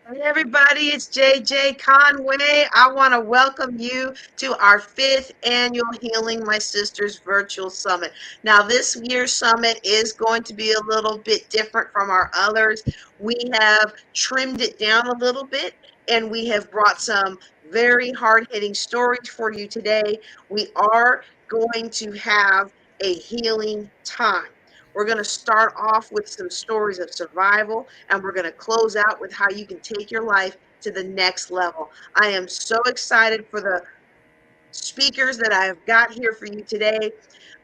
Hey everybody, it's JJ Conway. I want to welcome you to our fifth annual Healing My Sisters virtual summit. Now, this year's summit is going to be a little bit different from our others. We have trimmed it down a little bit and we have brought some very hard-hitting stories for you today. We are going to have a healing time. We're going to start off with some stories of survival, and we're going to close out with how you can take your life to the next level. I am so excited for the speakers that I have got here for you today.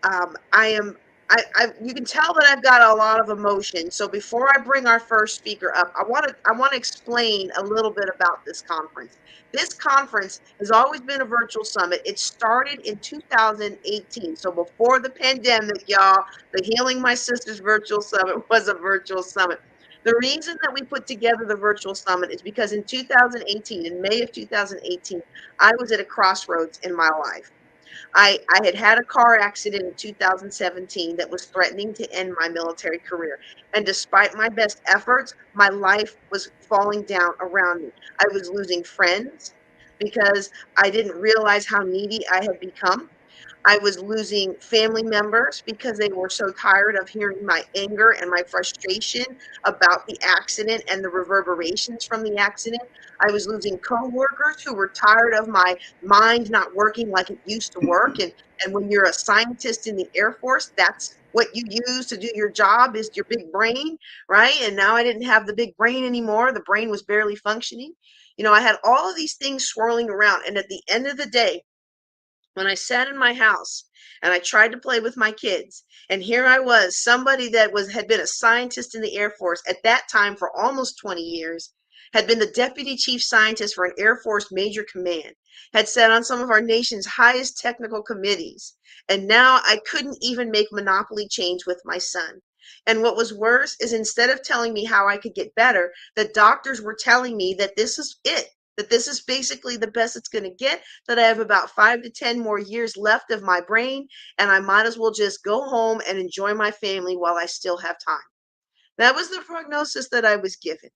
I am. You can tell that I've got a lot of emotion. So before I bring our first speaker up, I want to explain a little bit about this conference. This conference has always been a virtual summit. It started in 2018. So before the pandemic, y'all, the Healing My Sisters virtual summit was a virtual summit. The reason that we put together the virtual summit is because in 2018, in May of 2018, I was at a crossroads in my life. I had had a car accident in 2017 that was threatening to end my military career. And despite my best efforts, my life was falling down around me. I was losing friends because I didn't realize how needy I had become. I was losing family members because they were so tired of hearing my anger and my frustration about the accident and the reverberations from the accident. I was losing coworkers who were tired of my mind not working like it used to work. And when you're a scientist in the Air Force, that's what you use to do your job is your big brain, right? And now I didn't have the big brain anymore. The brain was barely functioning. I had all of these things swirling around. And at the end of the day, when I sat in my house and I tried to play with my kids, and here I was, somebody that had been a scientist in the Air Force at that time for almost 20 years, had been the deputy chief scientist for an Air Force major command, had sat on some of our nation's highest technical committees, and now I couldn't even make Monopoly change with my son. And what was worse is instead of telling me how I could get better, the doctors were telling me that this is it, that this is basically the best it's going to get, that I have about 5 to 10 more years left of my brain, and I might as well just go home and enjoy my family while I still have time. That was the prognosis that I was given.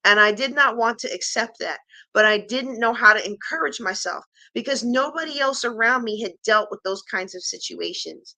And I did not want to accept that, but I didn't know how to encourage myself because nobody else around me had dealt with those kinds of situations.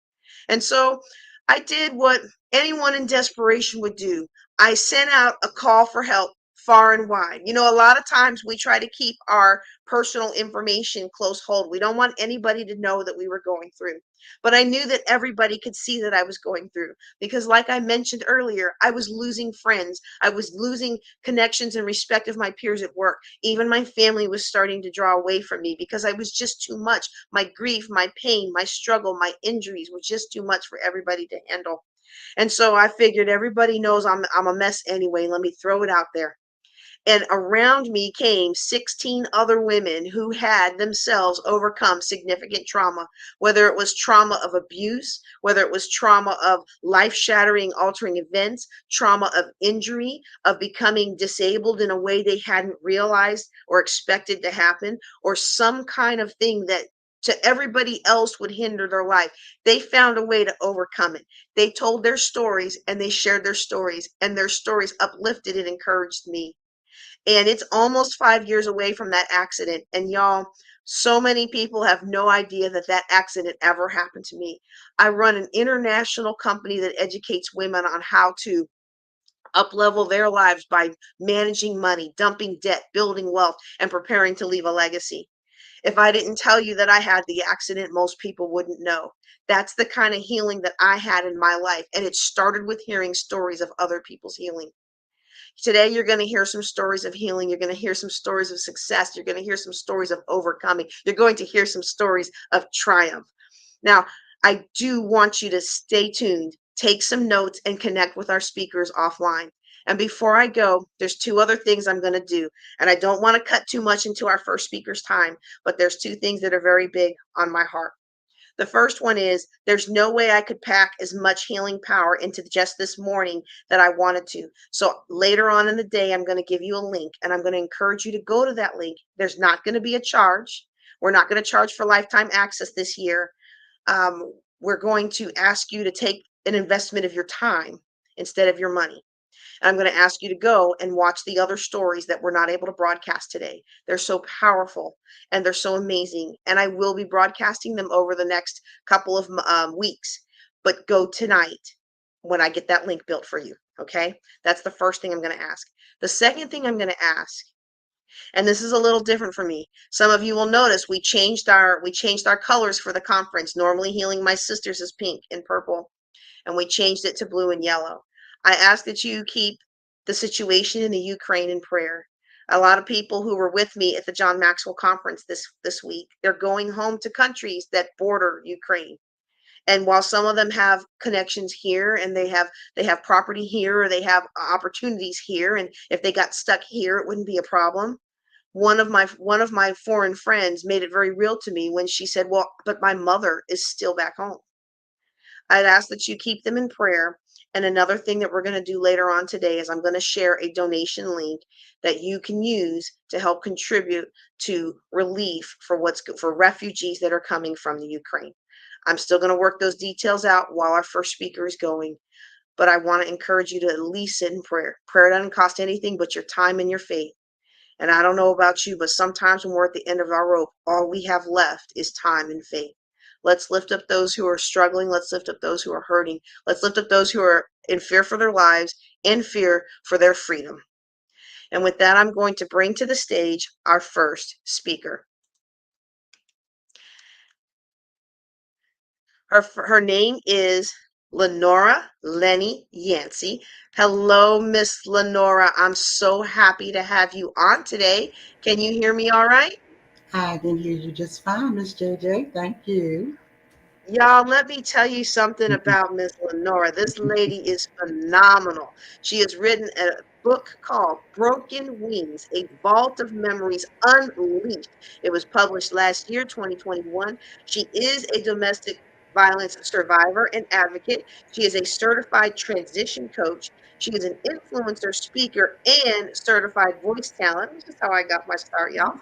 And so I did what anyone in desperation would do. I sent out a call for help far and wide. A lot of times we try to keep our personal information close hold. We don't want anybody to know that we were going through. But I knew that everybody could see that I was going through because, like I mentioned earlier, I was losing friends. I was losing connections and respect of my peers at work. Even my family was starting to draw away from me because I was just too much. My grief, my pain, my struggle, my injuries were just too much for everybody to handle. And so I figured everybody knows I'm a mess anyway. Let me throw it out there. And around me came 16 other women who had themselves overcome significant trauma, whether it was trauma of abuse, whether it was trauma of life shattering, altering events, trauma of injury, of becoming disabled in a way they hadn't realized or expected to happen, or some kind of thing that to everybody else would hinder their life. They found a way to overcome it. They told their stories and they shared their stories, and their stories uplifted and encouraged me. And it's almost 5 years away from that accident. And y'all, so many people have no idea that that accident ever happened to me. I run an international company that educates women on how to uplevel their lives by managing money, dumping debt, building wealth, and preparing to leave a legacy. If I didn't tell you that I had the accident, most people wouldn't know. That's the kind of healing that I had in my life. And it started with hearing stories of other people's healing. Today, you're going to hear some stories of healing. You're going to hear some stories of success. You're going to hear some stories of overcoming. You're going to hear some stories of triumph. Now, I do want you to stay tuned, take some notes, and connect with our speakers offline. And before I go, there's two other things I'm going to do. And I don't want to cut too much into our first speaker's time, but there's two things that are very big on my heart. The first one is there's no way I could pack as much healing power into just this morning that I wanted to. So later on in the day, I'm going to give you a link and I'm going to encourage you to go to that link. There's not going to be a charge. We're not going to charge for lifetime access this year. We're going to ask you to take an investment of your time instead of your money. And I'm going to ask you to go and watch the other stories that we're not able to broadcast today. They're so powerful and they're so amazing. And I will be broadcasting them over the next couple of weeks. But go tonight when I get that link built for you. Okay. That's the first thing I'm going to ask. The second thing I'm going to ask, and this is a little different for me. Some of you will notice we changed our colors for the conference. Normally Healing My Sisters is pink and purple, and we changed it to blue and yellow. I ask that you keep the situation in the Ukraine in prayer. A lot of people who were with me at the John Maxwell conference this week, they're going home to countries that border Ukraine. And while some of them have connections here and they have property here or they have opportunities here, and if they got stuck here, it wouldn't be a problem. One of my foreign friends made it very real to me when she said, "Well, but my mother is still back home." I'd ask that you keep them in prayer. And another thing that we're going to do later on today is I'm going to share a donation link that you can use to help contribute to relief for refugees that are coming from the Ukraine. I'm still going to work those details out while our first speaker is going, but I want to encourage you to at least sit in prayer. Prayer doesn't cost anything but your time and your faith. And I don't know about you, but sometimes when we're at the end of our rope, all we have left is time and faith. Let's lift up those who are struggling. Let's lift up those who are hurting. Let's lift up those who are in fear for their lives, in fear for their freedom. And with that, I'm going to bring to the stage our first speaker. Her name is Lenora Lenny Yancey. Hello, Miss Lenora. I'm so happy to have you on today. Can you hear me all right? I can hear you just fine, Miss JJ. Thank you. Y'all, let me tell you something about Miss Lenora. This lady is phenomenal. She has written a book called Broken Wings, A Vault of Memories Unleashed. It was published last year, 2021. She is a domestic violence survivor and advocate. She is a certified transition coach. She is an influencer, speaker, and certified voice talent. This is how I got my start, y'all.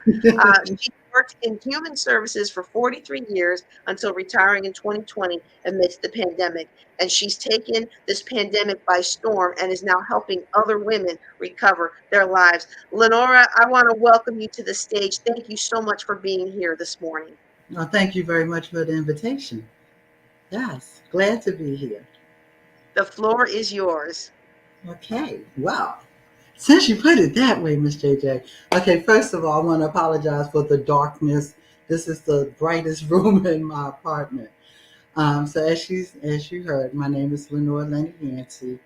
She worked in human services for 43 years until retiring in 2020 amidst the pandemic. And she's taken this pandemic by storm and is now helping other women recover their lives. Lenora, I want to welcome you to the stage. Thank you so much for being here this morning. Well, thank you very much for the invitation. Yes, glad to be here. The floor is yours. Okay, well, since you put it that way, Miss JJ. Okay, first of all, I want to apologize for the darkness. This is the brightest room in my apartment. So as you heard, my name is Lenore Lenny Yancey,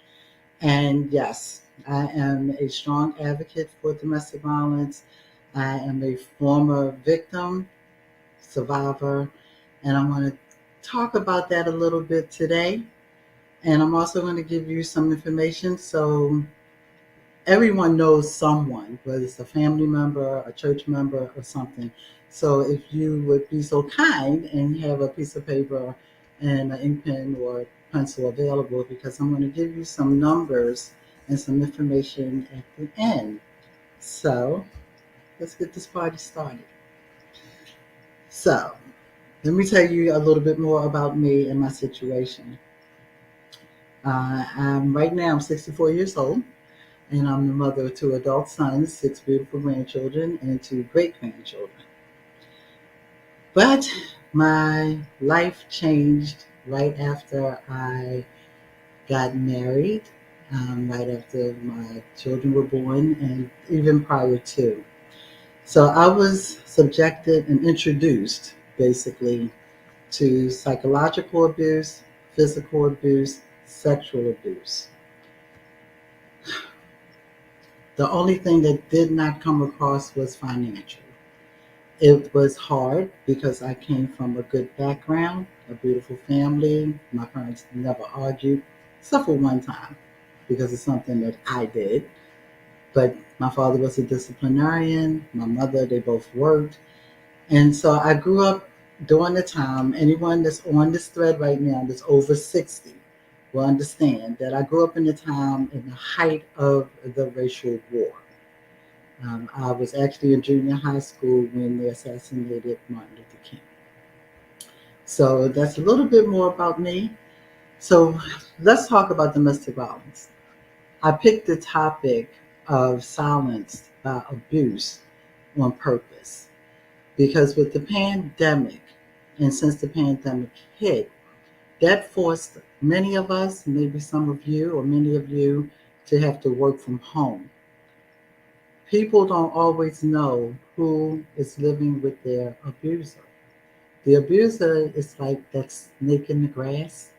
and yes, I am a strong advocate for domestic violence. I am a former victim, survivor, and I want to talk about that a little bit today. And I'm also going to give you some information so everyone knows someone, whether it's a family member, a church member, or something. So if you would be so kind and have a piece of paper and an ink pen or pencil available, because I'm going to give you some numbers and some information at the end. So let's get this party started. So let me tell you a little bit more about me and my situation. Right now I'm 64 years old, and I'm the mother of two adult sons, six beautiful grandchildren, and two great grandchildren. But my life changed right after I got married, right after my children were born, and even prior to. So I was subjected and introduced basically to psychological abuse, physical abuse, sexual abuse. The only thing that did not come across was financial. It was hard because I came from a good background, a beautiful family. My parents never argued, except for one time because it's something that I did. But my father was a disciplinarian, my mother, they both worked. And so I grew up during the time, anyone that's on this thread right now that's over 60 will understand that I grew up in the time in the height of the racial war. I was actually in junior high school when they assassinated Martin Luther King. So that's a little bit more about me. So let's talk about domestic violence. I picked the topic of silence by abuse on purpose because with the pandemic, and since the pandemic hit, that forced many of us, maybe some of you or many of you, to have to work from home. People don't always know who is living with their abuser. The abuser is like that snake in the grass.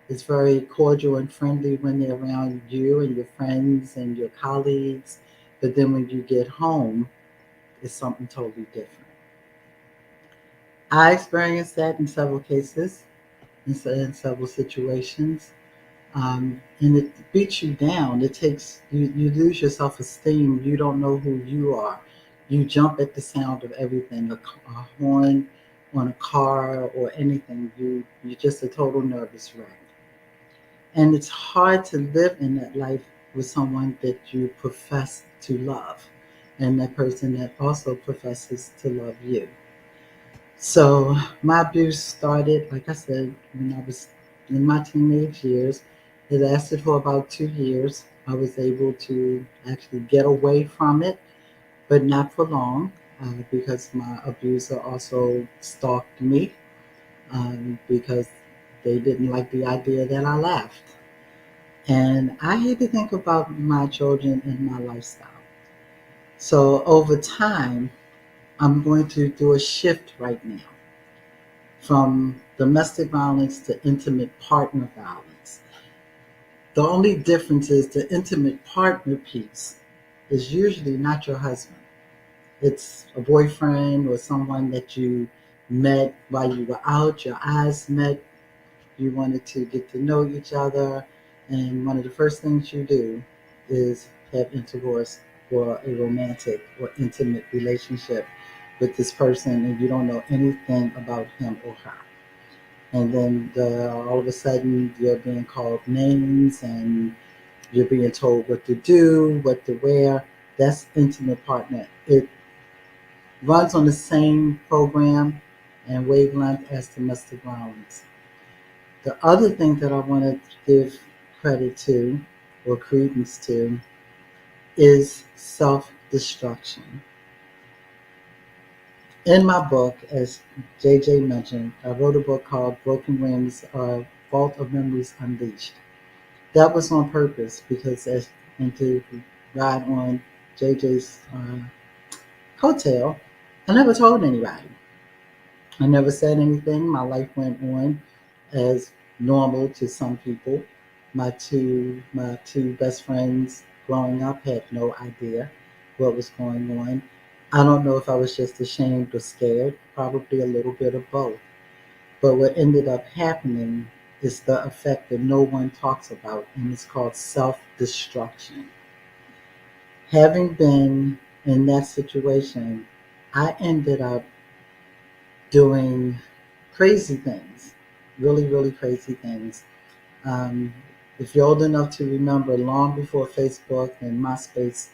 It's very cordial and friendly when they're around you and your friends and your colleagues. But then when you get home, it's something totally different. I experienced that in several cases, in several situations. And it beats you down. It takes you lose your self esteem. You don't know who you are. You jump at the sound of everything, a horn on a car or anything. You're just a total nervous wreck. And it's hard to live in that life with someone that you profess to love, and that person that also professes to love you. So my abuse started, like I said, when I was in my teenage years. It lasted for about 2 years. I was able to actually get away from it, but not for long, because my abuser also stalked me, because they didn't like the idea that I laughed. And I had to think about my children and my lifestyle. So over time, I'm going to do a shift right now from domestic violence to intimate partner violence. The only difference is the intimate partner piece is usually not your husband. It's a boyfriend or someone that you met while you were out, your eyes met, you wanted to get to know each other, and one of the first things you do is have intercourse or a romantic or intimate relationship with this person, and you don't know anything about him or her. And then all of a sudden you're being called names and you're being told what to do, what to wear. That's intimate partner. It runs on the same program and wavelength as domestic violence. The other thing that I want to give credit to or credence to is self destruction. In my book, as JJ mentioned, I wrote a book called Broken Wings, Vault of Memories Unleashed. That was on purpose because, and to ride on JJ's coattail, I never told anybody. I never said anything. My life went on as normal to some people. My two best friends growing up had no idea what was going on. I don't know if I was just ashamed or scared, probably a little bit of both. But what ended up happening is the effect that no one talks about, and it's called self destruction. Having been in that situation, I ended up doing crazy things, really, really crazy things. Um, if you're old enough to remember, long before Facebook and MySpace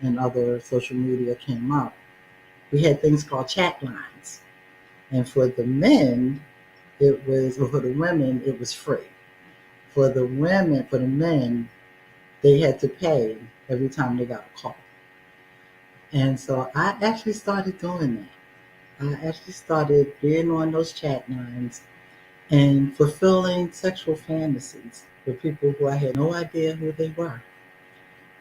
and other social media came up, we had things called chat lines. And for the men, or for the women, it was free. For the men, they had to pay every time they got a call. And so I actually started doing that. I actually started being on those chat lines and fulfilling sexual fantasies with people who I had no idea who they were.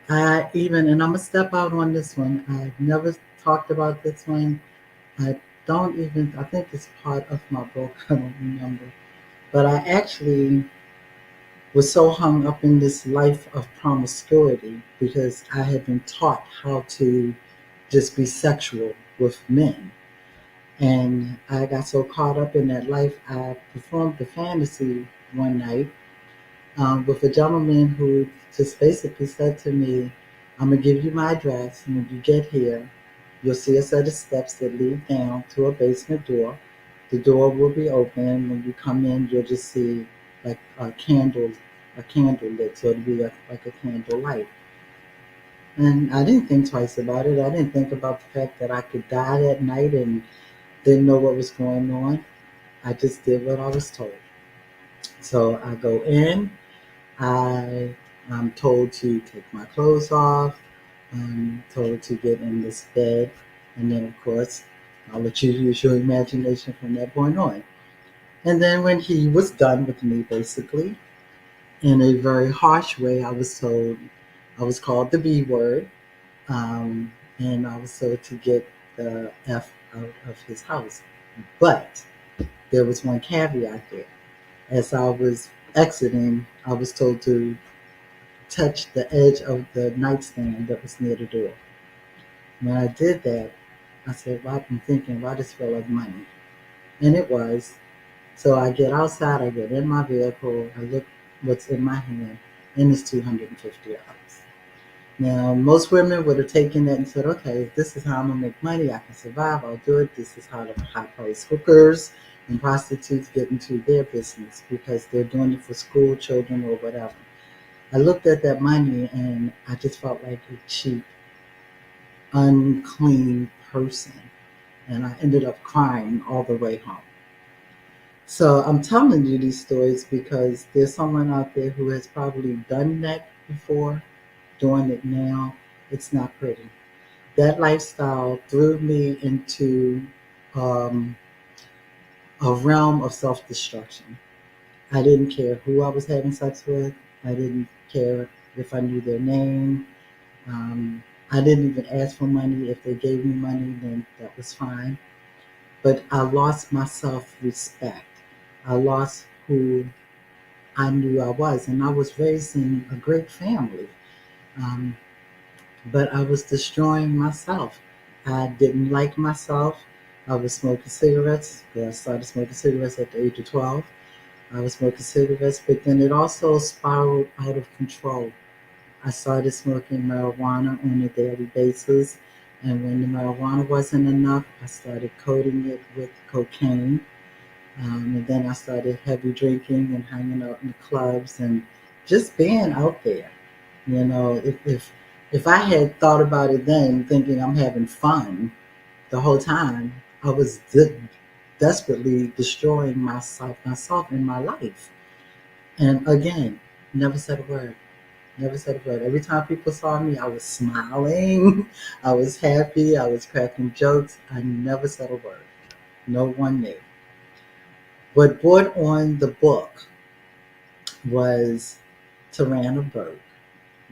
And I'm gonna step out on this one. I've never talked about this one. I I think it's part of my book. I don't remember. But I actually was so hung up in this life of promiscuity because I had been taught how to just be sexual with men. And I got so caught up in that life, I performed the fantasy one night with a gentleman who just basically said to me, I'm going to give you my address. And when you get here, you'll see a set of steps that lead down to a basement door. The door will be open. When you come in, you'll just see like a candle lit. So it'll be like a candle light. And I didn't think twice about it. I didn't think about the fact that I could die that night and didn't know what was going on. I just did what I was told. So I go in, I I'm told to take my clothes off. I'm told to get in this bed. And then, of course, I'll let you use your imagination from that point on. And then when he was done with me, basically, in a very harsh way, I was told, I was called the B word, and I was told to get the F out of his house. But there was one caveat there. As I was exiting, I was told to touch the edge of the nightstand that was near the door. When I did that, I said, well, I'm thinking, why does it feel like money? And it was. So I get outside, I get in my vehicle, I look what's in my hand, and it's $250. Now, most women would have taken that and said, okay, if this is how I'm going to make money, I can survive, I'll do it. This is how the high price hookers and prostitutes get into their business because they're doing it for school children or whatever. I looked at that money and I just felt like a cheap, unclean person. And I ended up crying all the way home. So I'm telling you these stories because there's someone out there who has probably done that before, doing it now. It's not pretty. That lifestyle threw me into um, a realm of self destruction. I didn't care who I was having sex with. I didn't care if I knew their name. I didn't even ask for money. If they gave me money, then that was fine. But I lost my self respect. I lost who I knew I was. And I was raised in a great family. Um, but I was destroying myself. I didn't like myself. I was smoking cigarettes. I started smoking cigarettes at the age of 12. I was smoking cigarettes, but then it also spiraled out of control. I started smoking marijuana on a daily basis. And when the marijuana wasn't enough, I started coating it with cocaine. And then I started heavy drinking and hanging out in the clubs and just being out there. You know, if I had thought about it then, thinking I'm having fun the whole time, I was desperately destroying myself in my life. And again, never said a word. Never said a word. Every time people saw me, I was smiling. I was happy. I was cracking jokes. I never said a word. No one knew. What brought on the book was Tarana Burke.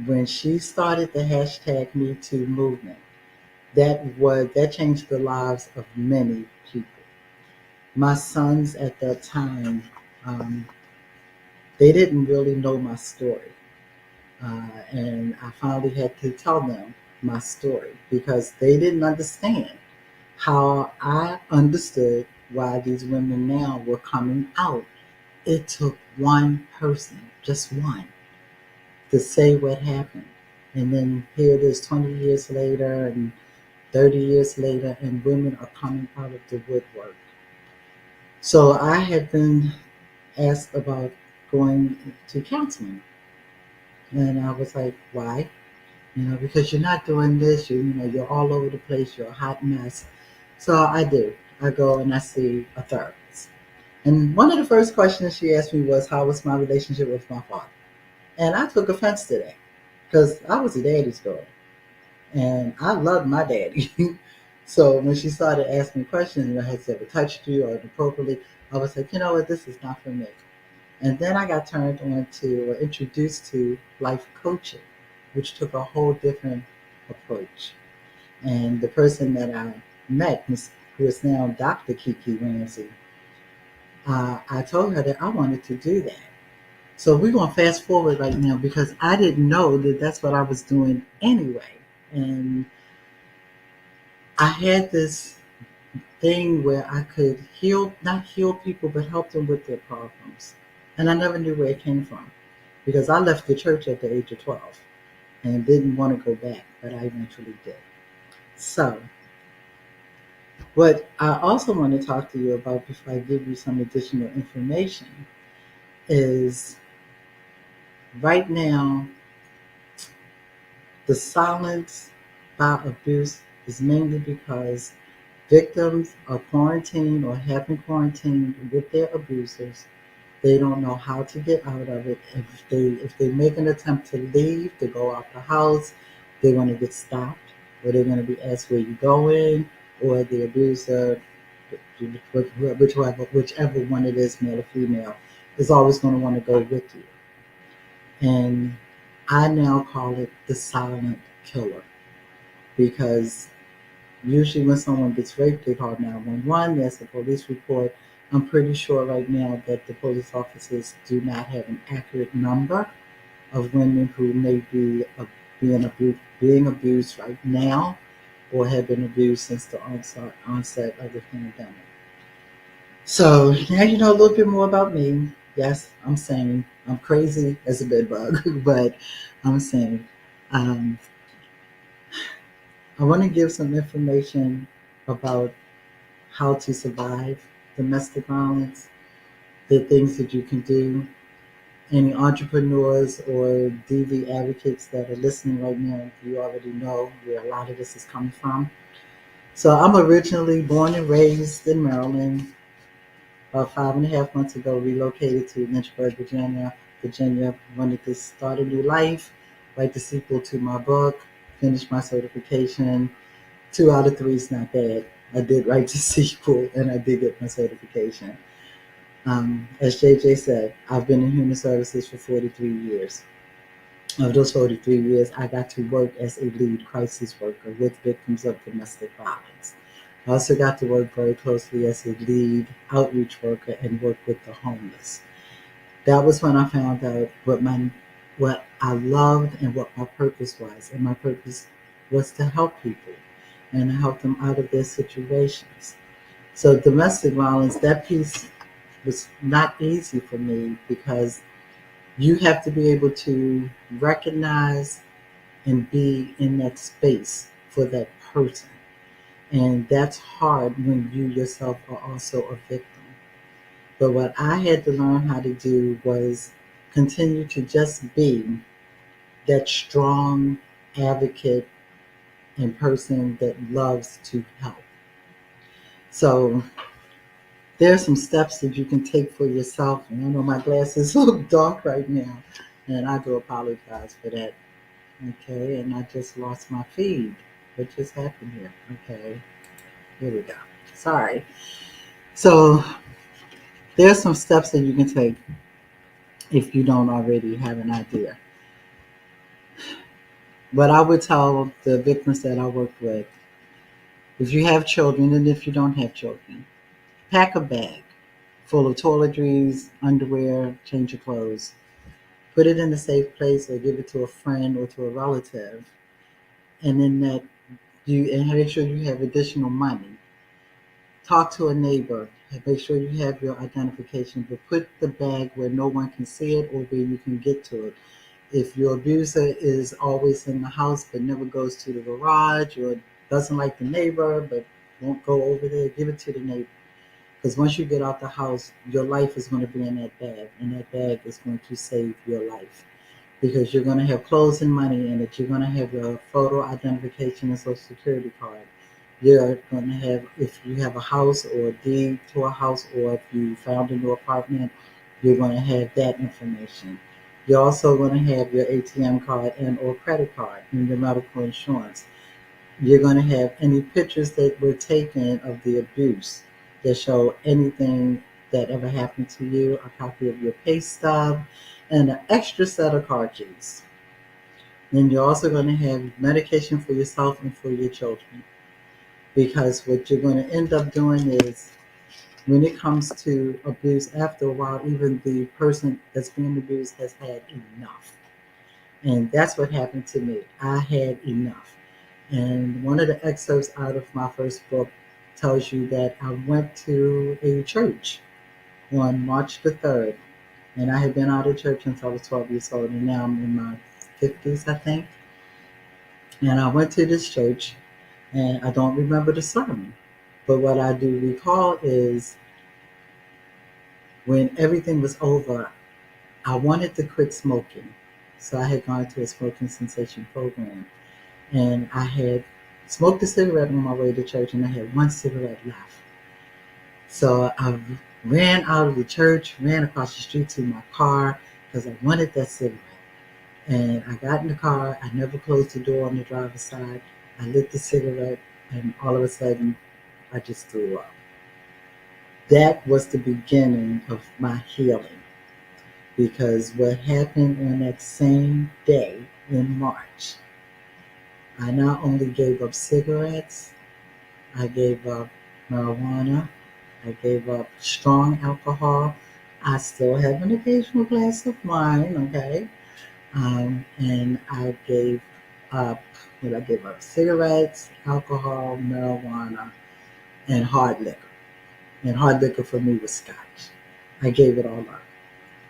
When she started the hashtag Me Too movement, that changed the lives of many people. My sons at that time, um, they didn't really know my story. And I finally had to tell them my story because they didn't understand how I understood why these women now were coming out. It took one person, just one, to say what happened. And then here it is 20 years later and 30 years later, and women are coming out of the woodwork. So I had been asked about going to counseling. And I was like, why? You know, because you're not doing this, you're all over the place, you're a hot mess. So I do. I go and I see a therapist. And one of the first questions she asked me was, how was my relationship with my father? And I took offense to that because I was a daddy's girl and I loved my daddy. So when she started asking questions, has he ever touched you or inappropriately, I was like, you know what, this is not for me. And then I got turned on to or introduced to life coaching, which took a whole different approach. And the person that I met, who is now Dr. Kiki Ramsey, I told her that I wanted to do that. So we're going to fast forward right now because I didn't know that that's what I was doing anyway. And I had this thing where I could not heal people, but help them with their problems. And I never knew where it came from because I left the church at the age of 12 and didn't want to go back, but I eventually did. So, what I also want to talk to you about before I give you some additional information is right now, the silence about abuse is mainly because victims are quarantined or have been quarantined with their abusers, They don't know how to get out of it. If they make an attempt to leave, to go out the house, they're going to get stopped, or they're going to be asked where you going, or the abuser, whichever one it is, male or female, is always going to want to go with you. And I now call it the silent killer, because usually when someone gets raped, they call 911. There's a police report. I'm pretty sure right now that the police officers do not have an accurate number of women who may be being abused right now, or have been abused since the onset of the pandemic. So now you know a little bit more about me. Yes, I'm sane. I'm crazy as a bed bug, but I'm sane. Um, I want to give some information about how to survive domestic violence, the things that you can do. Any entrepreneurs or DV advocates that are listening right now, you already know where a lot of this is coming from. So I'm originally born and raised in Maryland. About 5.5 months ago, relocated to Lynchburg, Virginia. Virginia, wanted to start a new life, write the sequel to my book, finish my certification. 2 out of 3 is not bad. I did write the sequel and I did get my certification. As JJ said, I've been in human services for 43 years. Of those 43 years, I got to work as a lead crisis worker with victims of domestic violence. I also got to work very closely as a lead outreach worker and work with the homeless. That was when I found out what I loved and what my purpose was. And my purpose was to help people and help them out of their situations. So domestic violence, that piece was not easy for me, because you have to be able to recognize and be in that space for that person. And that's hard when you yourself are also a victim. But what I had to learn how to do was continue to just be that strong advocate and person that loves to help. So there are some steps that you can take for yourself. And I know my glasses look dark right now, and I do apologize for that. Okay, and I just lost my feed. What just happened here? Okay, here we go. Sorry. So there's some steps that you can take if you don't already have an idea. But I would tell the victims that I work with, if you have children and if you don't have children, pack a bag full of toiletries, underwear, change your clothes. Put it in a safe place or give it to a friend or to a relative. And then that you and make sure you have additional money. Talk to a neighbor. Make sure you have your identification, but put the bag where no one can see it or where you can get to it. If your abuser is always in the house but never goes to the garage, or doesn't like the neighbor but won't go over there, give it to the neighbor. Because once you get out the house, your life is going to be in that bag, and that bag is going to save your life. Because you're going to have clothes and money in it. You're going to have your photo identification and social security card. You're going to have, if you have a house or a deed to a house, or if you found a new apartment, you're going to have that information. You're also going to have your ATM card and or credit card and your medical insurance. You're going to have any pictures that were taken of the abuse that show anything that ever happened to you, a copy of your pay stub, and an extra set of car keys. Then you're also going to have medication for yourself and for your children. Because what you're going to end up doing is, when it comes to abuse, after a while, even the person that's being abused has had enough. And that's what happened to me. I had enough. And one of the excerpts out of my first book tells you that I went to a church on March the 3rd. And I had been out of church since I was 12 years old, and now I'm in my 50s, I think. And I went to this church, and I don't remember the sermon. But what I do recall is, when everything was over, I wanted to quit smoking. So I had gone to a smoking cessation program, and I had smoked a cigarette on my way to church, and I had one cigarette left. So I ran out of the church, ran across the street to my car because I wanted that cigarette. And I got in the car. I never closed the door on the driver's side. I lit the cigarette, and all of a sudden, I just threw up. That was the beginning of my healing because what happened on that same day in March, I not only gave up cigarettes, I gave up marijuana, I gave up strong alcohol. I still have an occasional glass of wine, okay? And I gave up, what I gave up, cigarettes, alcohol, marijuana, and hard liquor. And hard liquor for me was scotch. I gave it all up.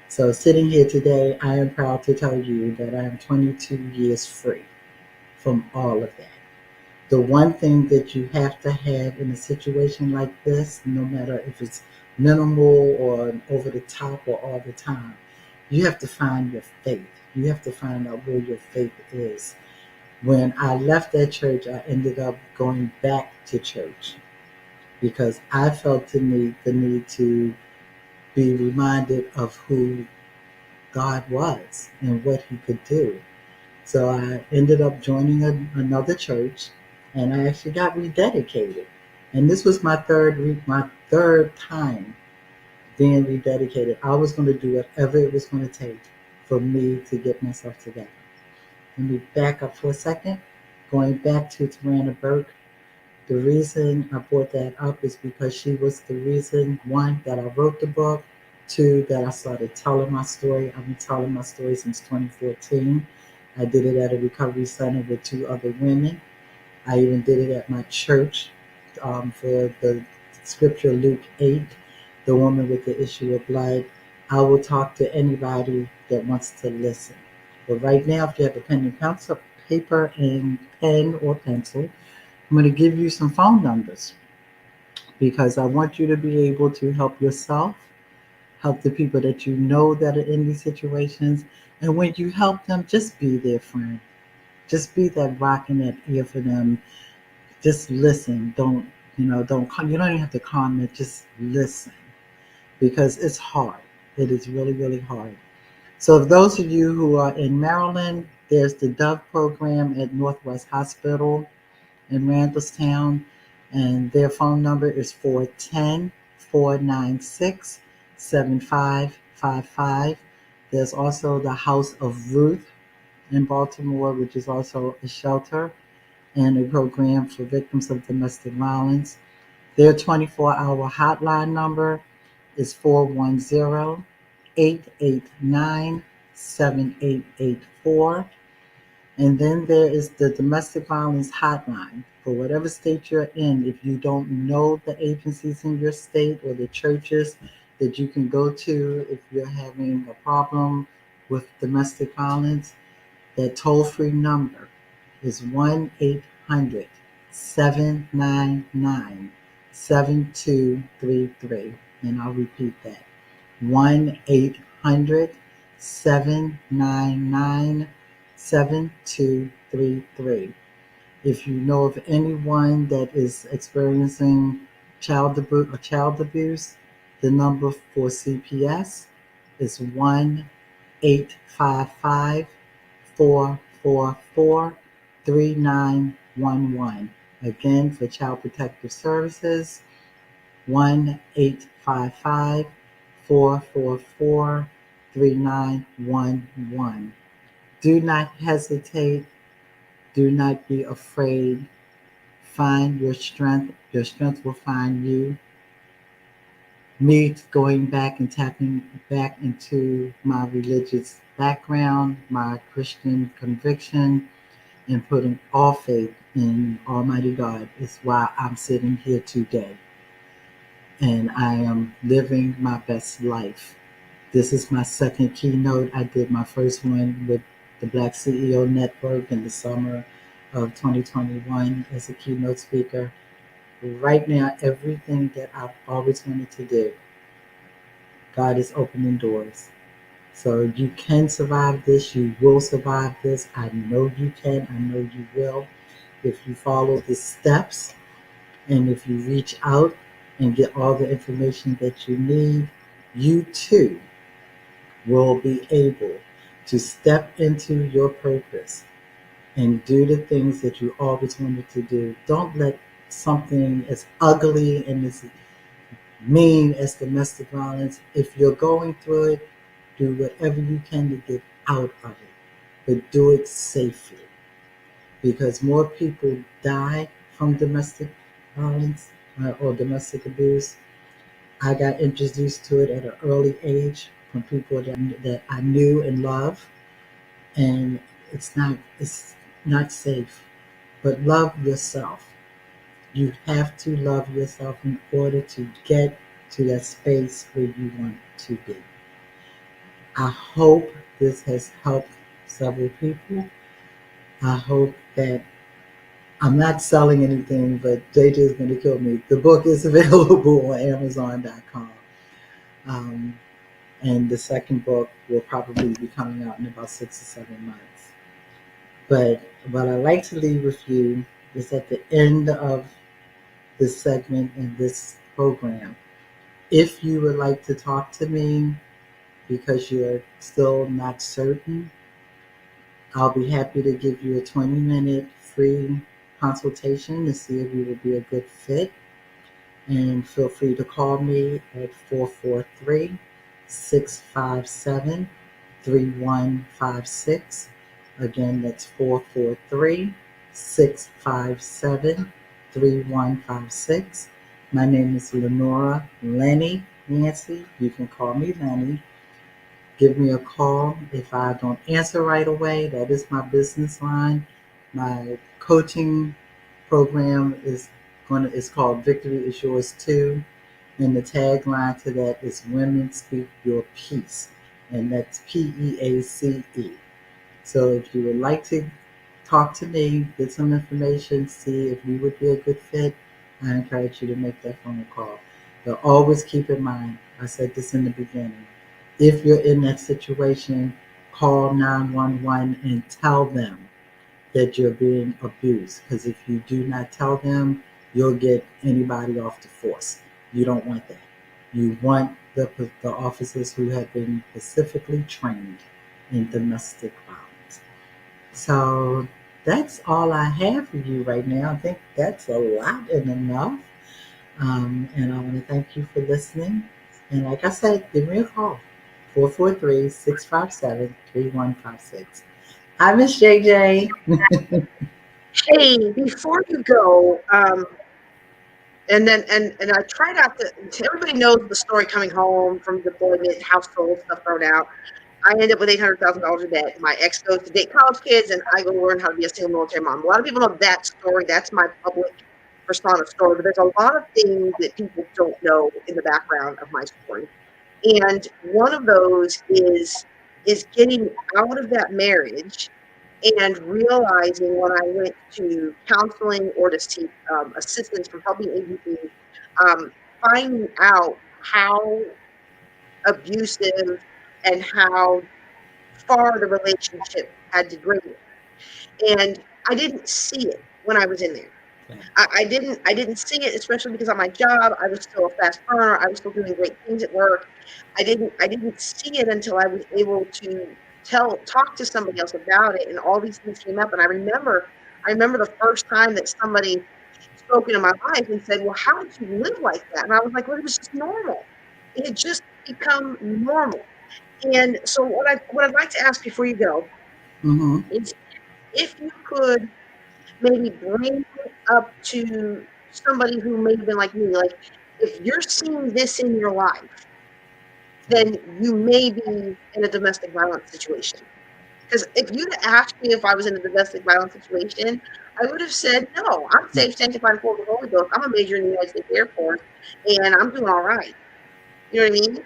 So sitting here today, I am proud to tell you that I am 22 years free from all of that. The one thing that you have to have in a situation like this, no matter if it's minimal or over the top or all the time, you have to find your faith. You have to find out where your faith is. When I left that church, I ended up going back to church because I felt the need to be reminded of who God was and what He could do. So I ended up joining another church, and I actually got rededicated. And this was my third time being rededicated. I was going to do whatever it was going to take for me to get myself together. Let me back up for a second. Going back to Tarana Burke, the reason I brought that up is because she was the reason, one, that I wrote the book, two, that I started telling my story. I've been telling my story since 2014. I did it at a recovery center with two other women. I even did it at my church for the scripture Luke 8, the woman with the issue of blood. I will talk to anybody that wants to listen. But right now, if you have a pen and pencil, paper and pen or pencil, I'm going to give you some phone numbers because I want you to be able to help yourself, help the people that you know that are in these situations. And when you help them, just be their friend. Just be that rock in that ear for them. Just listen. You don't even have to comment. Just listen because it's hard. It is really, really hard. So, if those of you who are in Maryland, there's the Dove program at Northwest Hospital in Randallstown, and their phone number is 410-496-7555. There's also the House of Ruth in Baltimore, which is also a shelter and a program for victims of domestic violence. Their 24-hour hotline number is 410-889-7884. And then there is the domestic violence hotline. For whatever state you're in, if you don't know the agencies in your state or the churches that you can go to if you're having a problem with domestic violence, that toll-free number is 1-800-799-7233. And I'll repeat that. 1-800-799-7233. If you know of anyone that is experiencing child abuse, the number for CPS is 1-855-444-3911. Again, for Child Protective Services, 1-855-444-3911. Do not hesitate. Do not be afraid. Find your strength. Your strength will find you. Me going back and tapping back into my religious background, my Christian conviction, and putting all faith in Almighty God is why I'm sitting here today. And I am living my best life. This is my second keynote. I did my first one with the Black CEO Network in the summer of 2021 as a keynote speaker. Right now, everything that I've always wanted to do, God is opening doors. So you can survive this. You will survive this. I know you can. I know you will. If you follow the steps and if you reach out and get all the information that you need, you too will be able to step into your purpose and do the things that you always wanted to do. Don't let something as ugly and as mean as domestic violence, if you're going through it, do whatever you can to get out of it, but do it safely, because more people die from domestic violence or domestic abuse. I got introduced to it at an early age from people that I knew and loved, and it's not safe. But love yourself. You have to love yourself in order to get to that space where you want to be. I hope this has helped several people. I hope that I'm not selling anything, but JJ is going to kill me. The book is available on Amazon.com. Um, and the second book will probably be coming out in about 6 or 7 months. But what I like to leave with you is at the end of this segment in this program, if you would like to talk to me because you're still not certain, I'll be happy to give you a 20-minute free consultation to see if you would be a good fit. And feel free to call me at 443-657-3156. Again, that's 443-657-3156. My name is Lenora Lenny Nancy. You can call me Lenny. Give me a call if I don't answer right away. That is my business line. My coaching program is called Victory is Yours Too. And the tagline to that is Women Speak Your Peace. And that's PEACE. So if you would like to talk to me, get some information, see if you would be a good fit, I encourage you to make that phone call. But always keep in mind, I said this in the beginning, if you're in that situation, call 911 and tell them that you're being abused. Because if you do not tell them, you'll get anybody off the force. You don't want that. You want the officers who have been specifically trained in domestic violence. So that's all I have for you right now. I think that's a lot and enough. And I want to thank you for listening. And like I said, give me a call, 443-657-3156. Hi, Miss JJ. Hey, before you go, and I try not to. Everybody knows the story coming home from deployment, household stuff thrown out. I end up with $800,000 in debt. My ex goes to date college kids, and I go learn how to be a single military mom. A lot of people know that story. That's my public persona story. But there's a lot of things that people don't know in the background of my story. And one of those is getting out of that marriage and realizing when I went to counseling or to seek assistance from helping agencies, finding out how abusive and how far the relationship had degraded. And I didn't see it when I was in there. I didn't see it, especially because on my job I was still a fast burner. I was still doing great things at work. I didn't see it until I was able to talk to somebody else about it, and all these things came up. And I remember the first time that somebody spoke into my life and said, "Well, how did you live like that?" And I was like, "Well, it was just normal. It had just become normal." And so what I'd like to ask before you go Mm-hmm. is if you could maybe bring it up to somebody who may have been like me, like if you're seeing this in your life, then you may be in a domestic violence situation. Because if you'd asked me if I was in a domestic violence situation, I would have said, no, I'm safe, sanctified, and full of the Holy Ghost. I'm a major in the United States Air Force, and I'm doing all right. You know what I mean?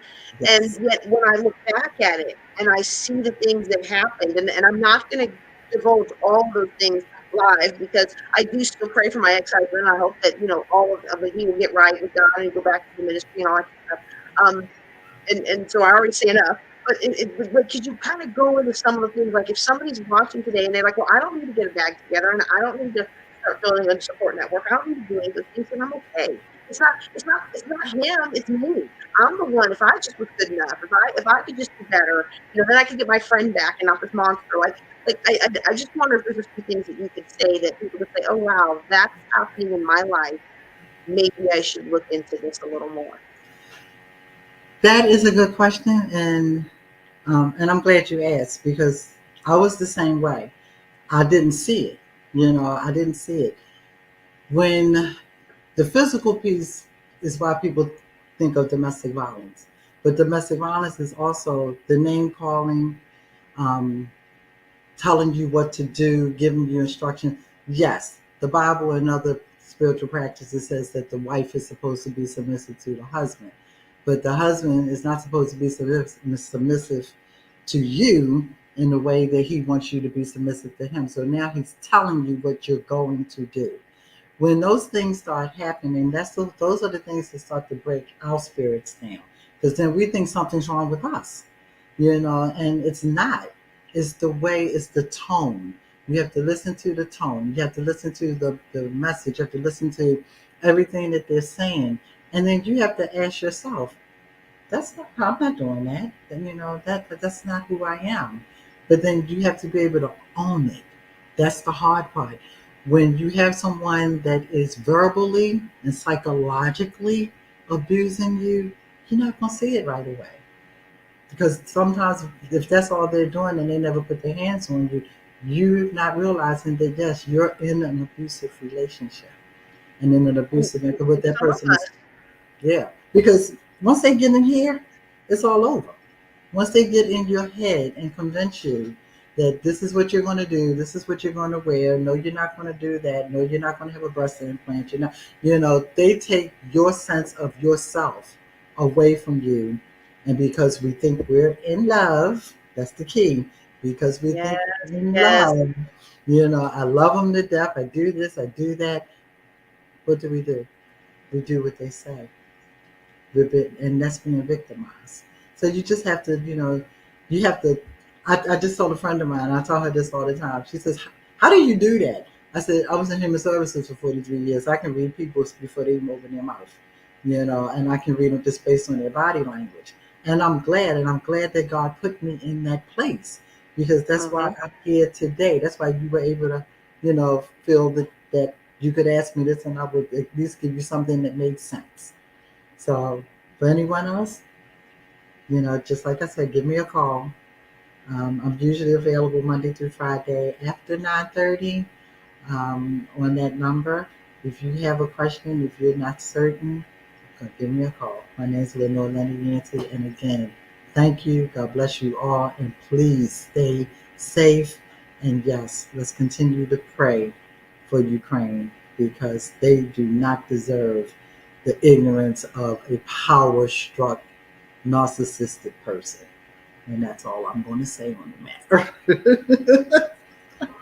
And Yes. yet when I look back at it and I see the things that happened, and I'm not going to divulge all those things live because I do still pray for my ex-husband. I hope that, all of it, he will get right with God and go back to the ministry and all that stuff. And so I already say enough. But could you kind of go into some of the things, like if somebody's watching today and they're like, well, I don't need to get a bag together and I don't need to start building a support network. I don't need to do any of those things and I'm okay. it's not him, it's me. I'm the one. If I just was good enough, if I could just be better, then I could get my friend back and not this monster. I just wonder if there's a few things that you could say that people would say, oh wow, that's happening in my life. Maybe I should look into this a little more. That is a good question, and I'm glad you asked because I was the same way. I didn't see it. I didn't see it. When the physical piece is why people think of domestic violence, but domestic violence is also the name calling, um, telling you what to do, giving you instruction. Yes, the Bible and other spiritual practices says that the wife is supposed to be submissive to the husband, but the husband is not supposed to be submissive to you in the way that he wants you to be submissive to him. So now he's telling you what you're going to do. When those things start happening, those are the things that start to break our spirits down. Because then we think something's wrong with us, and it's not. It's the way, it's the tone. You have to listen to the tone. You have to listen to the message. You have to listen to everything that they're saying. And then you have to ask yourself, that's not, I'm not doing that. And that's not who I am. But then you have to be able to own it. That's the hard part. When you have someone that is verbally and psychologically abusing you, you're not going to see it right away. Because sometimes, if that's all they're doing and they never put their hands on you, you're not realizing that, yes, you're in an abusive relationship and in an And abusive, what that some of person is. us, Yeah, because once they get in here, it's all over. Once they get in your head and convince you that this is what you're going to do, this is what you're going to wear, no, you're not going to do that, no, you're not going to have a breast implant, you're not, they take your sense of yourself away from you. And because we think we're in love, that's the key, because we yes, think we're in yes. love, I love them to death, I do this, I do that. What do? We do what they say, and that's being victimized. So you just have to, you have to. I just told a friend of mine. I tell her this all the time. She says, "How do you do that?" I said, "I was in human services for 43 years. I can read people before they even open their mouth, and I can read them just based on their body language. And I'm glad that God put me in that place because that's why Hmm. I'm here today. That's why you were able to, feel that you could ask me this, and I would at least give you something that made sense." So for anyone else, just like I said, give me a call. I'm usually available Monday through Friday after 9:30 on that number. If you have a question, if you're not certain, give me a call. My name is Lenore Lenny Yancey. And again, thank you. God bless you all. And please stay safe. And yes, let's continue to pray for Ukraine because they do not deserve the ignorance of a power struck narcissistic person. And that's all I'm going to say on the matter.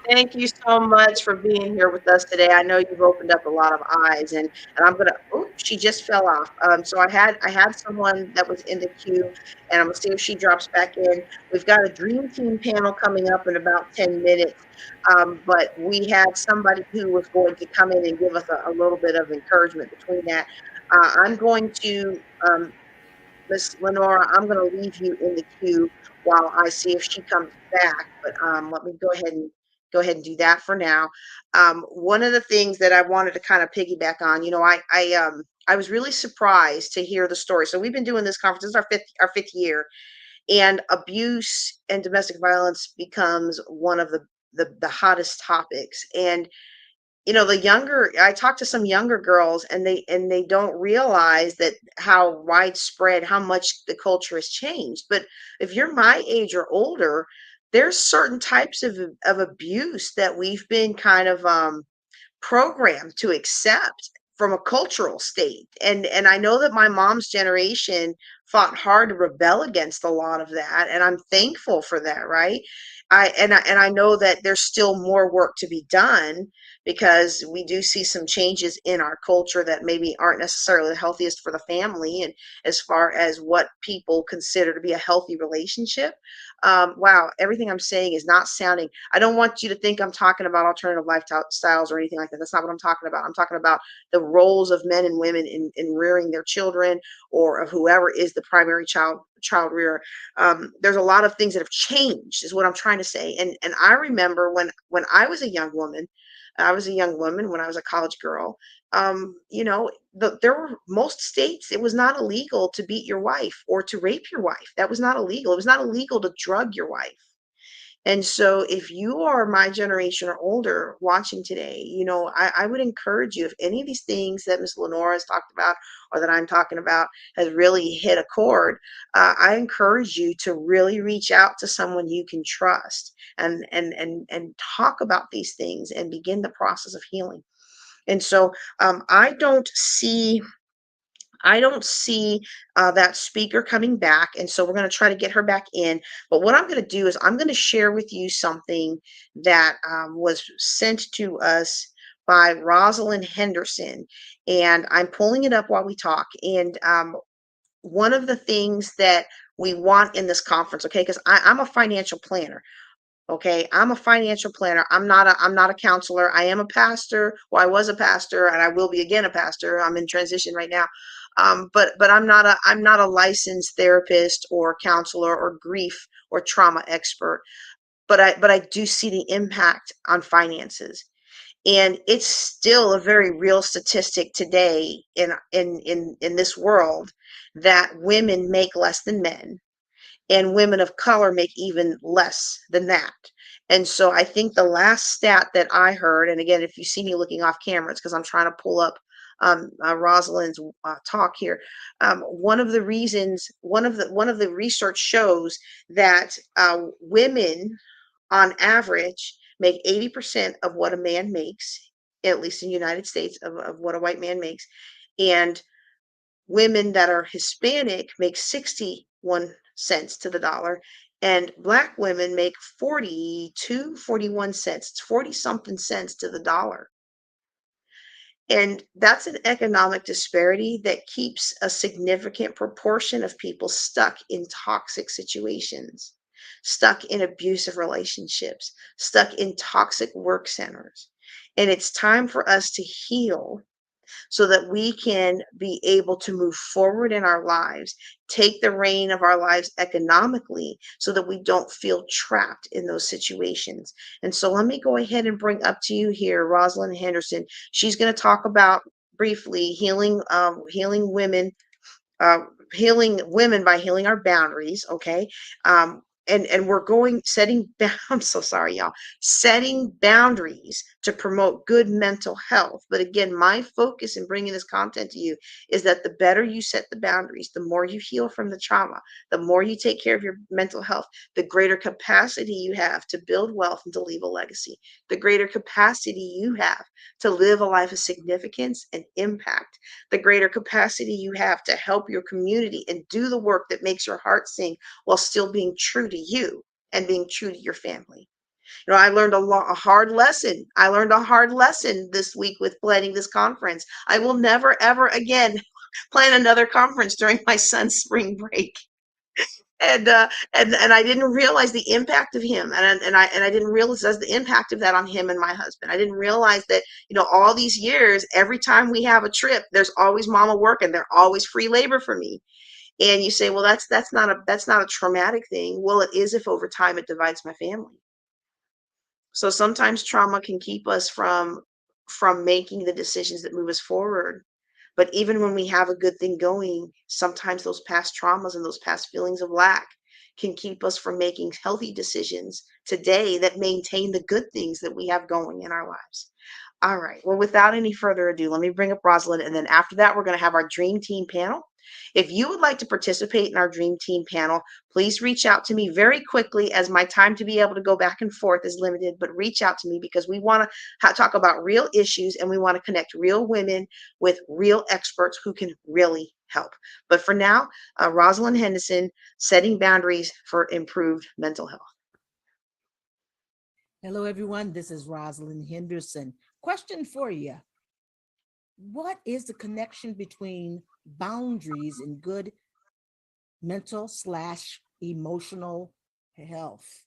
Thank you so much for being here with us today. I know you've opened up a lot of eyes, and I'm gonna. Oh, she just fell off. So I had someone that was in the queue, and I'm gonna see if she drops back in. We've got a dream team panel coming up in about 10 minutes, but we had somebody who was going to come in and give us a little bit of encouragement between that. I'm going to. Miss Lenora, I'm going to leave you in the queue while I see if she comes back. But let me go ahead and do that for now. One of the things that I wanted to kind of piggyback on, I was really surprised to hear the story. So we've been doing this conference. This is our fifth year, and abuse and domestic violence becomes one of the hottest topics. And the younger I talk to some younger girls, and they don't realize that how widespread, how much the culture has changed. But if you're my age or older, there's certain types of abuse that we've been kind of programmed to accept from a cultural state. And I know that my mom's generation fought hard to rebel against a lot of that, and I'm thankful for that, right? I know that there's still more work to be done because we do see some changes in our culture that maybe aren't necessarily the healthiest for the family, and as far as what people consider to be a healthy relationship. Wow, everything I'm saying is not sounding, I don't want you to think I'm talking about alternative lifestyles or anything like that. That's not what I'm talking about. I'm talking about the roles of men and women in rearing their children, or of whoever is the primary child rearer. There's a lot of things that have changed, is what I'm trying to say. And I remember when I was a young woman, when I was a college girl. There were most states, it was not illegal to beat your wife or to rape your wife. That was not illegal. It was not illegal to drug your wife. And so, if you are my generation or older watching today, I would encourage you, if any of these things that Miss Lenora has talked about or that I'm talking about has really hit a chord, I encourage you to really reach out to someone you can trust, and talk about these things and begin the process of healing. And so, I don't see that speaker coming back, and so we're going to try to get her back in. But what I'm going to do is I'm going to share with you something that was sent to us by Rosalind Henderson, and I'm pulling it up while we talk. And one of the things that we want in this conference, okay, because I'm a financial planner. Okay, I'm a financial planner. I'm not a counselor. I am a pastor. Well, I was a pastor and I will be again a pastor. I'm in transition right now. But I'm not a licensed therapist or counselor or grief or trauma expert. But I do see the impact on finances. And it's still a very real statistic today in this world that women make less than men, and women of color make even less than that. And so I think the last stat that I heard, and again, if you see me looking off camera, it's because I'm trying to pull up Rosalind's talk here. One of the research shows that women, on average, make 80% of what a man makes, at least in the United States, of what a white man makes, and women that are Hispanic make 61 cents to the dollar, and Black women make 42, 41 cents. It's 40 something cents to the dollar. And that's an economic disparity that keeps a significant proportion of people stuck in toxic situations, stuck in abusive relationships, stuck in toxic work centers. And it's time for us to heal so that we can be able to move forward in our lives, take the reign of our lives economically, so that we don't feel trapped in those situations. And so let me go ahead and bring up to you here Rosalind Henderson. She's going to talk about briefly uh, healing women by healing our boundaries. Okay. And we're going setting I'm so sorry, y'all, setting boundaries to promote good mental health. But again, my focus in bringing this content to you is that the better you set the boundaries, the more you heal from the trauma, the more you take care of your mental health, the greater capacity you have to build wealth and to leave a legacy, the greater capacity you have to live a life of significance and impact, the greater capacity you have to help your community and do the work that makes your heart sing while still being true to you and being true to your family. I learned a hard lesson. I learned a hard lesson this week with planning this conference. I will never, ever again plan another conference during my son's spring break. And I didn't realize the impact of him, and I didn't realize the impact of that on him and my husband. I didn't realize that all these years, every time we have a trip, there's always mama working. There's always free labor for me. And you say, well, that's not a traumatic thing. Well, it is if over time it divides my family. So sometimes trauma can keep us from making the decisions that move us forward. But even when we have a good thing going, sometimes those past traumas and those past feelings of lack can keep us from making healthy decisions today that maintain the good things that we have going in our lives. All right. Well, without any further ado, let me bring up Rosalind. And then after that, we're going to have our Dream Team panel. If you would like to participate in our Dream Team panel, please reach out to me very quickly, as my time to be able to go back and forth is limited. But reach out to me, because we want to talk about real issues, and we want to connect real women with real experts who can really help. But for now, Rosalind Henderson, setting boundaries for improved mental health. Hello, everyone. This is Rosalind Henderson. Question for you. What is the connection between boundaries and good mental/emotional health?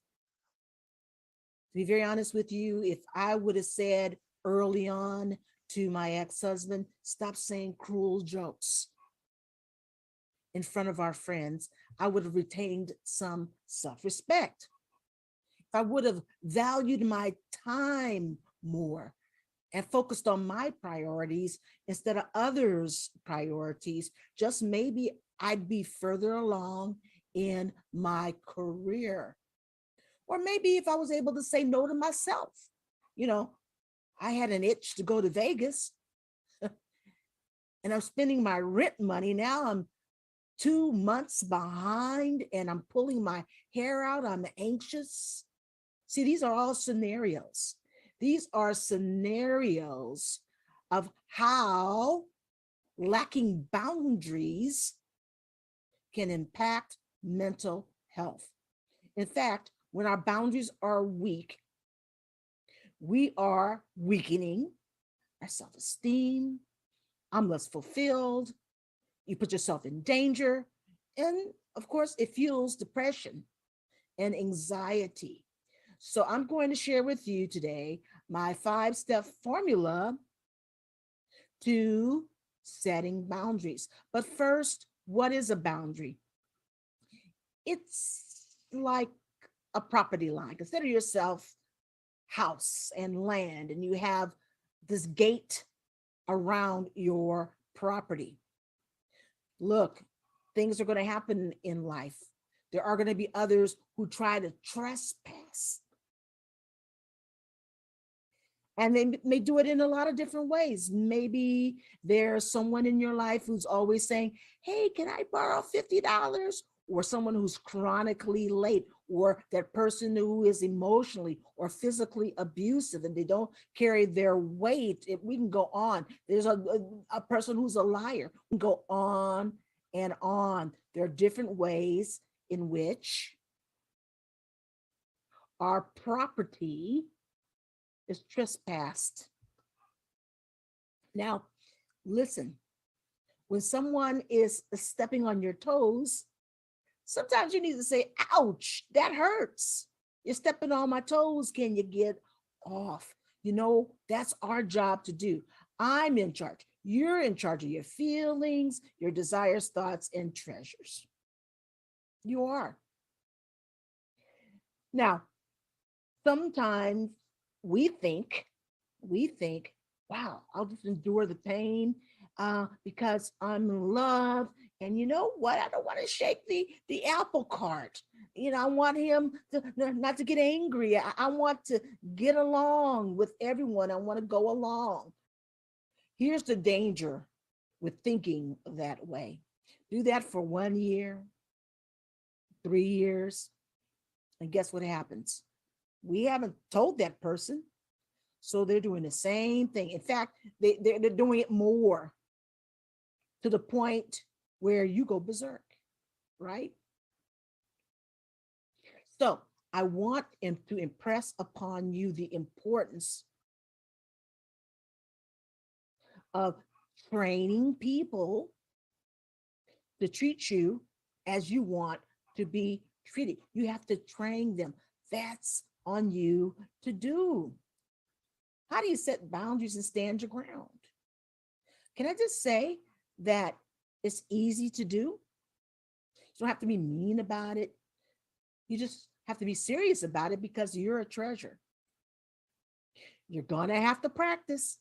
To be very honest with you, if I would have said early on to my ex-husband, stop saying cruel jokes in front of our friends, I would have retained some self-respect. If I would have valued my time more and focused on my priorities instead of others' priorities, just maybe I'd be further along in my career. Or maybe if I was able to say no to myself, you know, I had an itch to go to Vegas and I'm spending my rent money. Now I'm 2 months behind and I'm pulling my hair out. I'm anxious. See, these are all scenarios. These are scenarios of how lacking boundaries can impact mental health. In fact, when our boundaries are weak, we are weakening our self esteem. I'm less fulfilled. You put yourself in danger. And of course, it fuels depression and anxiety. So, I'm going to share with you today my 5-step formula to setting boundaries. But first, what is a boundary? It's like a property line. Consider yourself house and land, and you have this gate around your property. Look, things are going to happen in life. There are going to be others who try to trespass, and they may do it in a lot of different ways. Maybe there's someone in your life who's always saying, hey, can I borrow $50? Or someone who's chronically late, or that person who is emotionally or physically abusive and they don't carry their weight. We can go on. There's a person who's a liar. We can go on and on. There are different ways in which our property is trespassed. Now, listen, when someone is stepping on your toes, sometimes you need to say, ouch, that hurts. You're stepping on my toes. Can you get off? You know, that's our job to do. I'm in charge. You're in charge of your feelings, your desires, thoughts, and treasures. You are. Now, sometimes we think, wow, I'll just endure the pain because I'm in love. And you know what? I don't want to shake the apple cart. I want him to not to get angry. I want to get along with everyone. I want to go along. Here's the danger with thinking that way. Do that for 1 year, 3 years, and guess what happens? We haven't told that person. So they're doing the same thing. In fact, they're doing it more to the point where you go berserk, right? So I want to impress upon you the importance of training people to treat you as you want to be treated. You have to train them. That's on you to do. How do you set boundaries and stand your ground? Can I just say that it's easy to do? You don't have to be mean about it. You just have to be serious about it because you're a treasure. You're going to have to practice.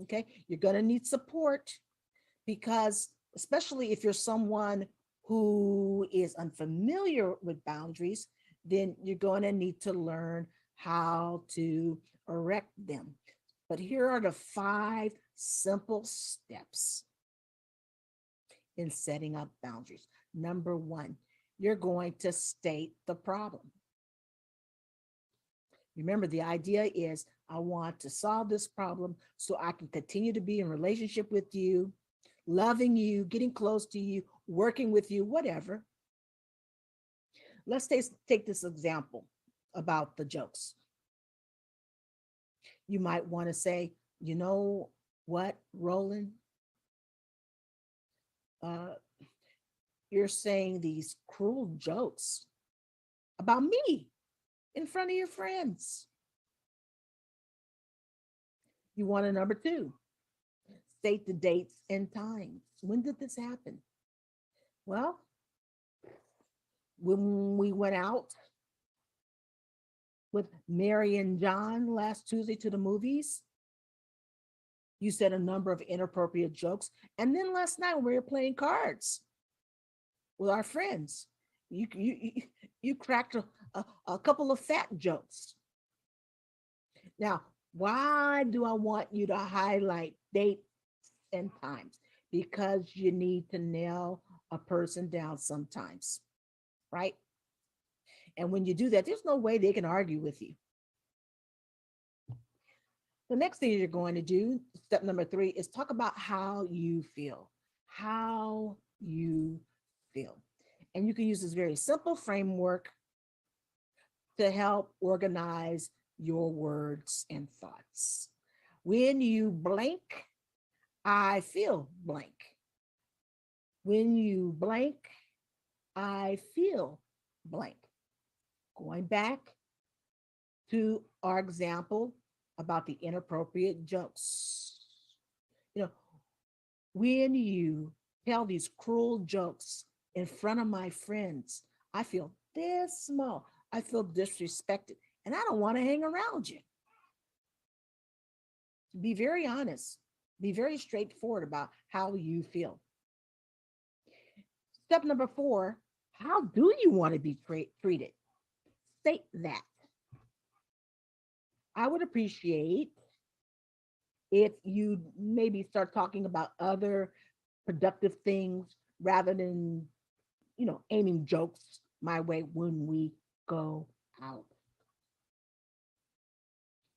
Okay. You're going to need support because, especially if you're someone who is unfamiliar with boundaries, then you're going to need to learn how to erect them. But here are the 5 simple steps in setting up boundaries. Number 1, you're going to state the problem. Remember, the idea is I want to solve this problem so I can continue to be in relationship with you, loving you, getting close to you, working with you, whatever. Let's take this example about the jokes. You might want to say, you know what, Roland, uh, you're saying these cruel jokes about me in front of your friends. You want a number two, state the dates and times. When did this happen? Well, when we went out with Mary and John last Tuesday to the movies, you said a number of inappropriate jokes. And then last night we were playing cards with our friends. You cracked a couple of fat jokes. Now, why do I want you to highlight dates and times? Because you need to nail a person down sometimes, right? And when you do that, there's no way they can argue with you. The next thing you're going to do, step number 3, is talk about how you feel. How you feel. And you can use this very simple framework to help organize your words and thoughts. When you blank, I feel blank. When you blank, I feel blank. Going back to our example about the inappropriate jokes. You know, when you tell these cruel jokes in front of my friends, I feel this small. I feel disrespected, and I don't want to hang around you. Be very honest. Be very straightforward about how you feel. Step number 4, how do you want to be treated? State that. I would appreciate if you maybe start talking about other productive things rather than, aiming jokes my way when we go out.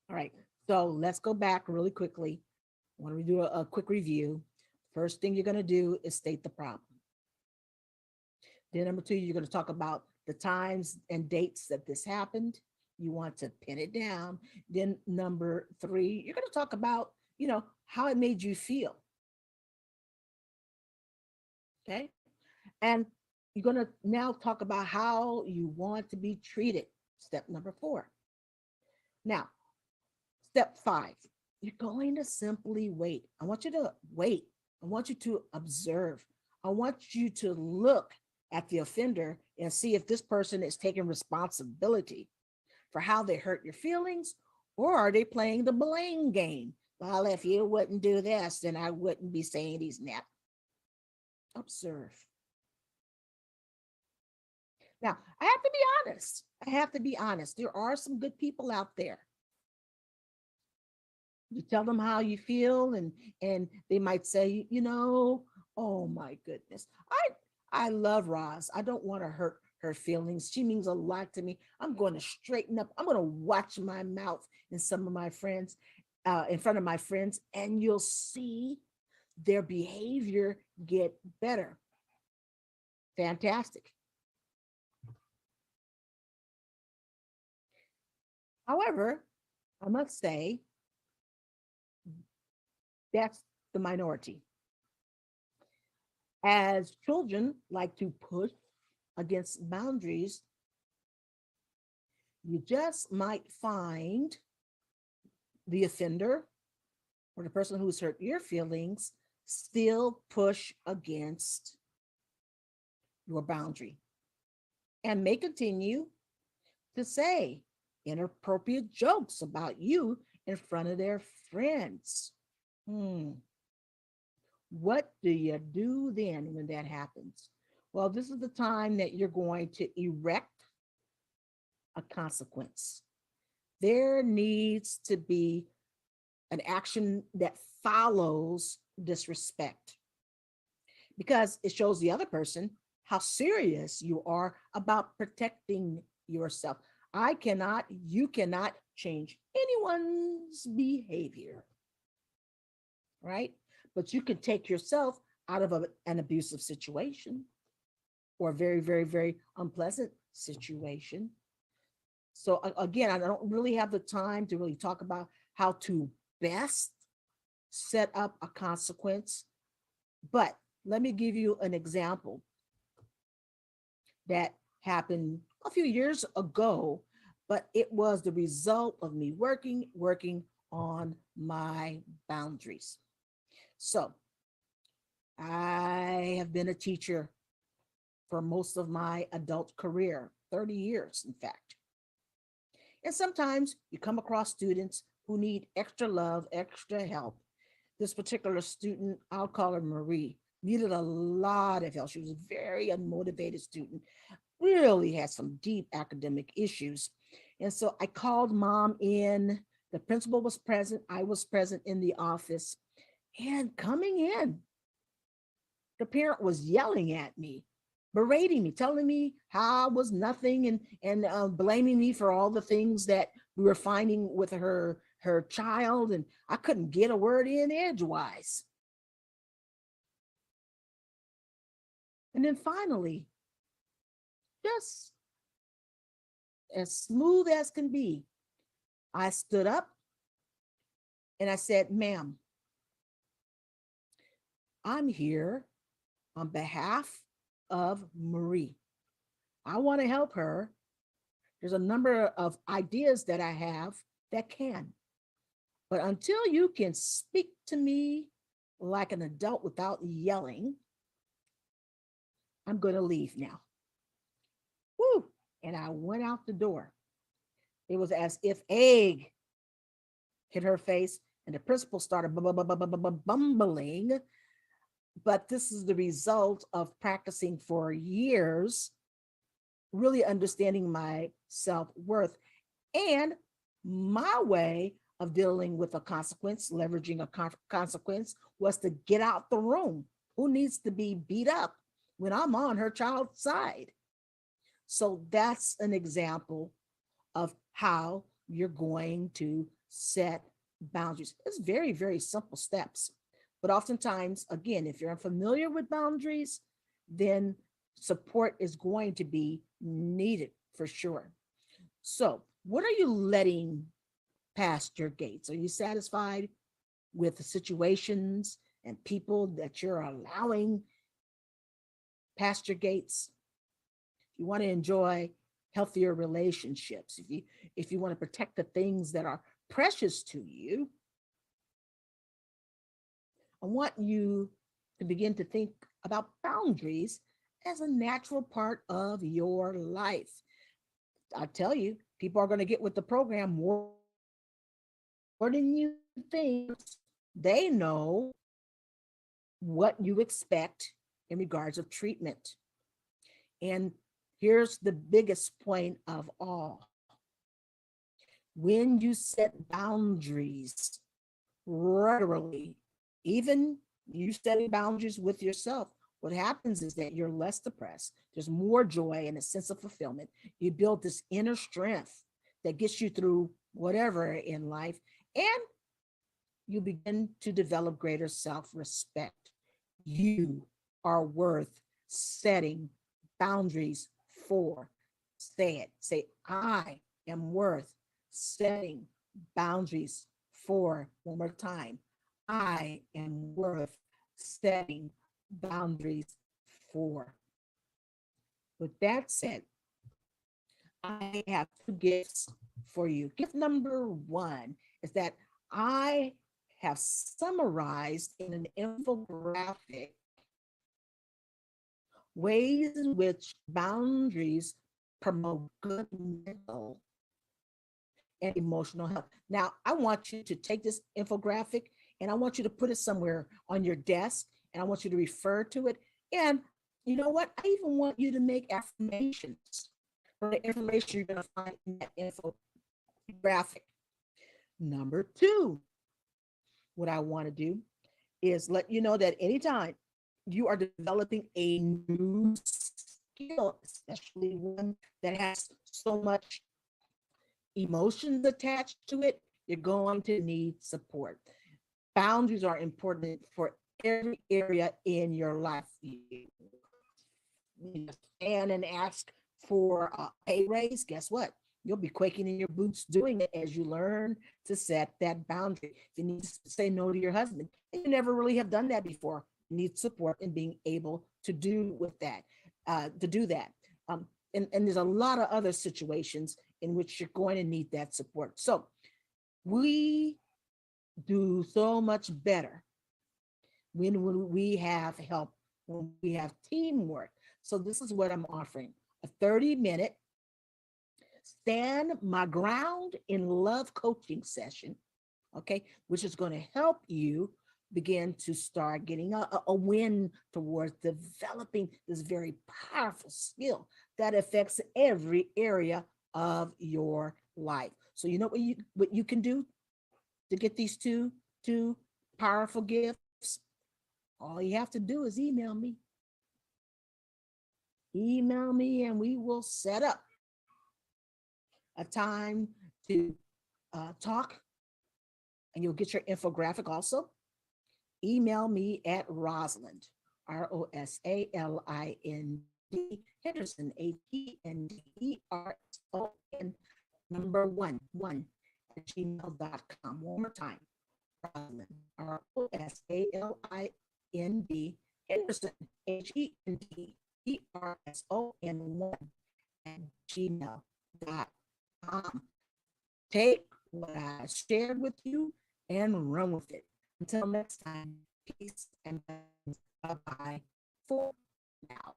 All right, so let's go back really quickly. I want to do a quick review. First thing you're going to do is state the problem. Then number 2, you're going to talk about the times and dates that this happened. You want to pin it down. Then number 3, you're going to talk about, how it made you feel. Okay. And you're going to now talk about how you want to be treated. Step number 4. Now, step 5, you're going to simply wait. I want you to wait. I want you to observe. I want you to look at the offender and see if this person is taking responsibility for how they hurt your feelings, or are they playing the blame game? Well, if you wouldn't do this, then I wouldn't be saying these naps. Observe. Now, I have to be honest. I have to be honest. There are some good people out there. You tell them how you feel, and they might say, oh my goodness, I love Roz. I don't want to hurt her feelings. She means a lot to me. I'm going to straighten up. I'm going to watch my mouth in some of my friends, in front of my friends, and you'll see their behavior get better. Fantastic. However, I must say, that's the minority. As children like to push against boundaries, you just might find the offender or the person who's hurt your feelings still push against your boundary and may continue to say inappropriate jokes about you in front of their friends. What do you do then when that happens? Well, this is the time that you're going to erect a consequence. There needs to be an action that follows disrespect, because it shows the other person how serious you are about protecting yourself. You cannot change anyone's behavior, right? But you can take yourself out of an abusive situation or a very, very, very unpleasant situation. So again, I don't really have the time to really talk about how to best set up a consequence, but let me give you an example that happened a few years ago, but it was the result of me working on my boundaries. So I have been a teacher for most of my adult career, 30 years, in fact. And sometimes you come across students who need extra love, extra help. This particular student, I'll call her Marie, needed a lot of help. She was a very unmotivated student, really had some deep academic issues. And so I called mom in. The principal was present. I was present in the office. And coming in, the parent was yelling at me, berating me, telling me how I was nothing, and blaming me for all the things that we were finding with her child, and I couldn't get a word in edgewise. And then finally, just as smooth as can be, I stood up and I said, ma'am, I'm here on behalf of Marie. I want to help her. There's a number of ideas that I have that can. But until you can speak to me like an adult without yelling, I'm going to leave now. Woo! And I went out the door. It was as if egg hit her face, and the principal started bumbling. But this is the result of practicing for years, really understanding my self-worth, and my way of dealing with a consequence, leveraging a consequence, was to get out the room. Who needs to be beat up when I'm on her child's side? So that's an example of how you're going to set boundaries. It's very, very simple steps. But oftentimes, again, if you're unfamiliar with boundaries, then support is going to be needed for sure. So, what are you letting past your gates? Are you satisfied with the situations and people that you're allowing past your gates? You want to enjoy healthier relationships, if you want to protect the things that are precious to you, I want you to begin to think about boundaries as a natural part of your life. I tell you, people are going to get with the program more than you think. They know what you expect in regards of treatment. And here's the biggest point of all. When you set boundaries regularly, even you setting boundaries with yourself, what happens is that you're less depressed. There's more joy and a sense of fulfillment. You build this inner strength that gets you through whatever in life, and you begin to develop greater self-respect. You are worth setting boundaries for. Say it. Say, I am worth setting boundaries for. One more time. I am worth setting boundaries for. With that said, I have two gifts for you. Gift number one is that I have summarized in an infographic ways in which boundaries promote good mental and emotional health. Now, I want you to take this infographic and I want you to put it somewhere on your desk, and I want you to refer to it. And you know what? I even want you to make affirmations for the information you're going to find in that infographic. Number two, what I want to do is let you know that anytime you are developing a new skill, especially one that has so much emotions attached to it, you're going to need support. Boundaries are important for every area in your life. You stand and ask for a pay raise, guess what? You'll be quaking in your boots doing it as you learn to set that boundary. If you need to say no to your husband, and you never really have done that before, you need support in being able to do with that, to do that. And there's a lot of other situations in which you're going to need that support. So we do so much better when we have help, when we have teamwork. So this is what I'm offering: a 30-minute stand my ground in love coaching session, okay, which is going to help you begin to start getting a win towards developing this very powerful skill that affects every area of your life. So you know what you can do to get these two powerful gifts? All you have to do is email me. Email me and we will set up a time to talk, and you'll get your infographic also. Email me at Rosalind, Rosalind Henderson, Henderson, number one at gmail.com. One more time. Rosalind, Rosalind Henderson, Henderson, at gmail.com. Take what I shared with you and run with it. Until next time, peace and bye-bye for now.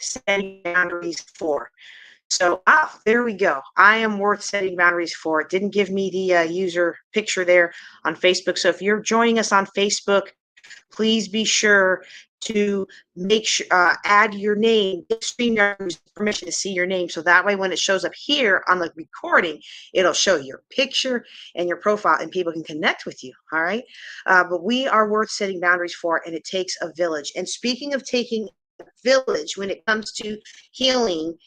Setting boundaries for. So, there we go. I am worth setting boundaries for. It didn't give me the user picture there on Facebook. So if you're joining us on Facebook, please be sure to make sure add your name, give StreamYard permission to see your name, so that way when it shows up here on the recording, it'll show your picture and your profile, and people can connect with you. All right, but we are worth setting boundaries for, and it takes a village. And speaking of taking a village, when it comes to healing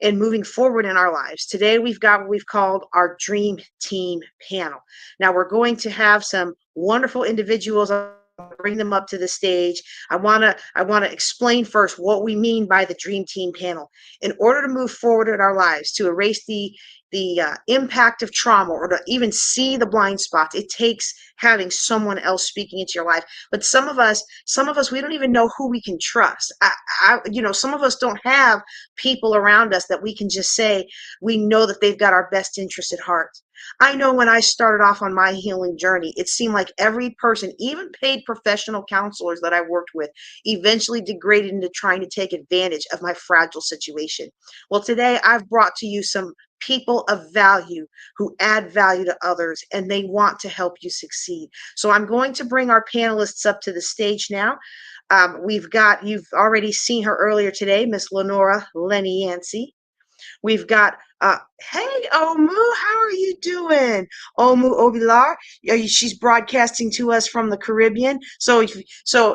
and moving forward in our lives. Today, we've got what we've called our Dream Team panel. Now, we're going to have some wonderful individuals. I'll bring them up to the stage. I want to explain first what we mean by the Dream Team panel. In order to move forward in our lives, to erase the impact of trauma, or to even see the blind spots, it takes having someone else speaking into your life. But some of us, we don't even know who we can trust. Some of us don't have people around us that we can just say we know that they've got our best interest at heart. I know when I started off on my healing journey, it seemed like every person, even paid professional counselors that I worked with, eventually degraded into trying to take advantage of my fragile situation. Well, today I've brought to you some people of value who add value to others, and they want to help you succeed. So I'm going to bring our panelists up to the stage now. You've already seen her earlier today, Miss Lenora Lenny Yancey. We've got, hey, Omu, how are you doing? Omu Obilar, she's broadcasting to us from the Caribbean. So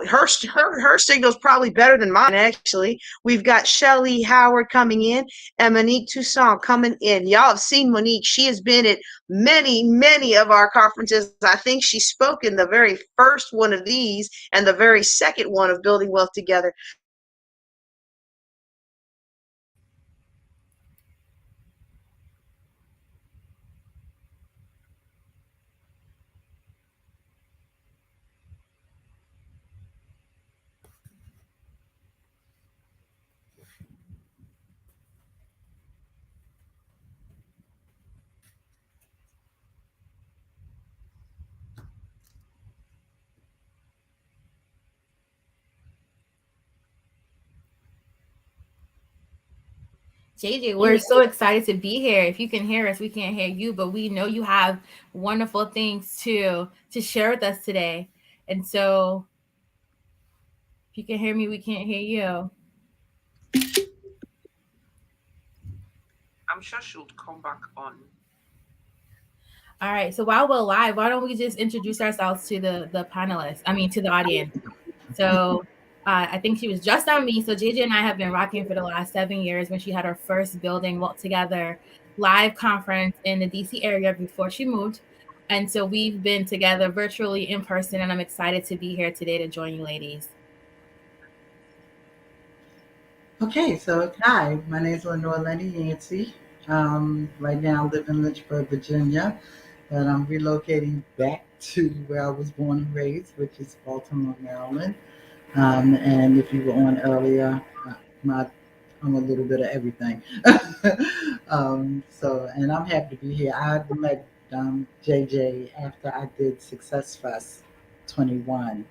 her signal's probably better than mine, actually. We've got Shelly Howard coming in and Monique Toussaint coming in. Y'all have seen Monique. She has been at many of our conferences. I think she spoke in the very first one of these and the very second one of Building Wealth Together. JJ, we're so excited to be here. If you can hear us, we can't hear you, but we know you have wonderful things to share with us today. And so if you can hear me, we can't hear you. I'm sure she'll come back on. All right. So while we're live, why don't we just introduce ourselves to the panelists? I mean, to the audience. So I think she was just on me. So JJ and I have been rocking for the last 7 years when she had her first building Walk Together live conference in the DC area before she moved. And so we've been together virtually in person, and I'm excited to be here today to join you ladies. Okay, so hi, my name is Lenore Lenny Yancey. Right now I live in Lynchburg, Virginia, but I'm relocating back to where I was born and raised, which is Baltimore, Maryland. And if you were on earlier, I'm a little bit of everything. And I'm happy to be here. I met JJ after I did Success Fest 21.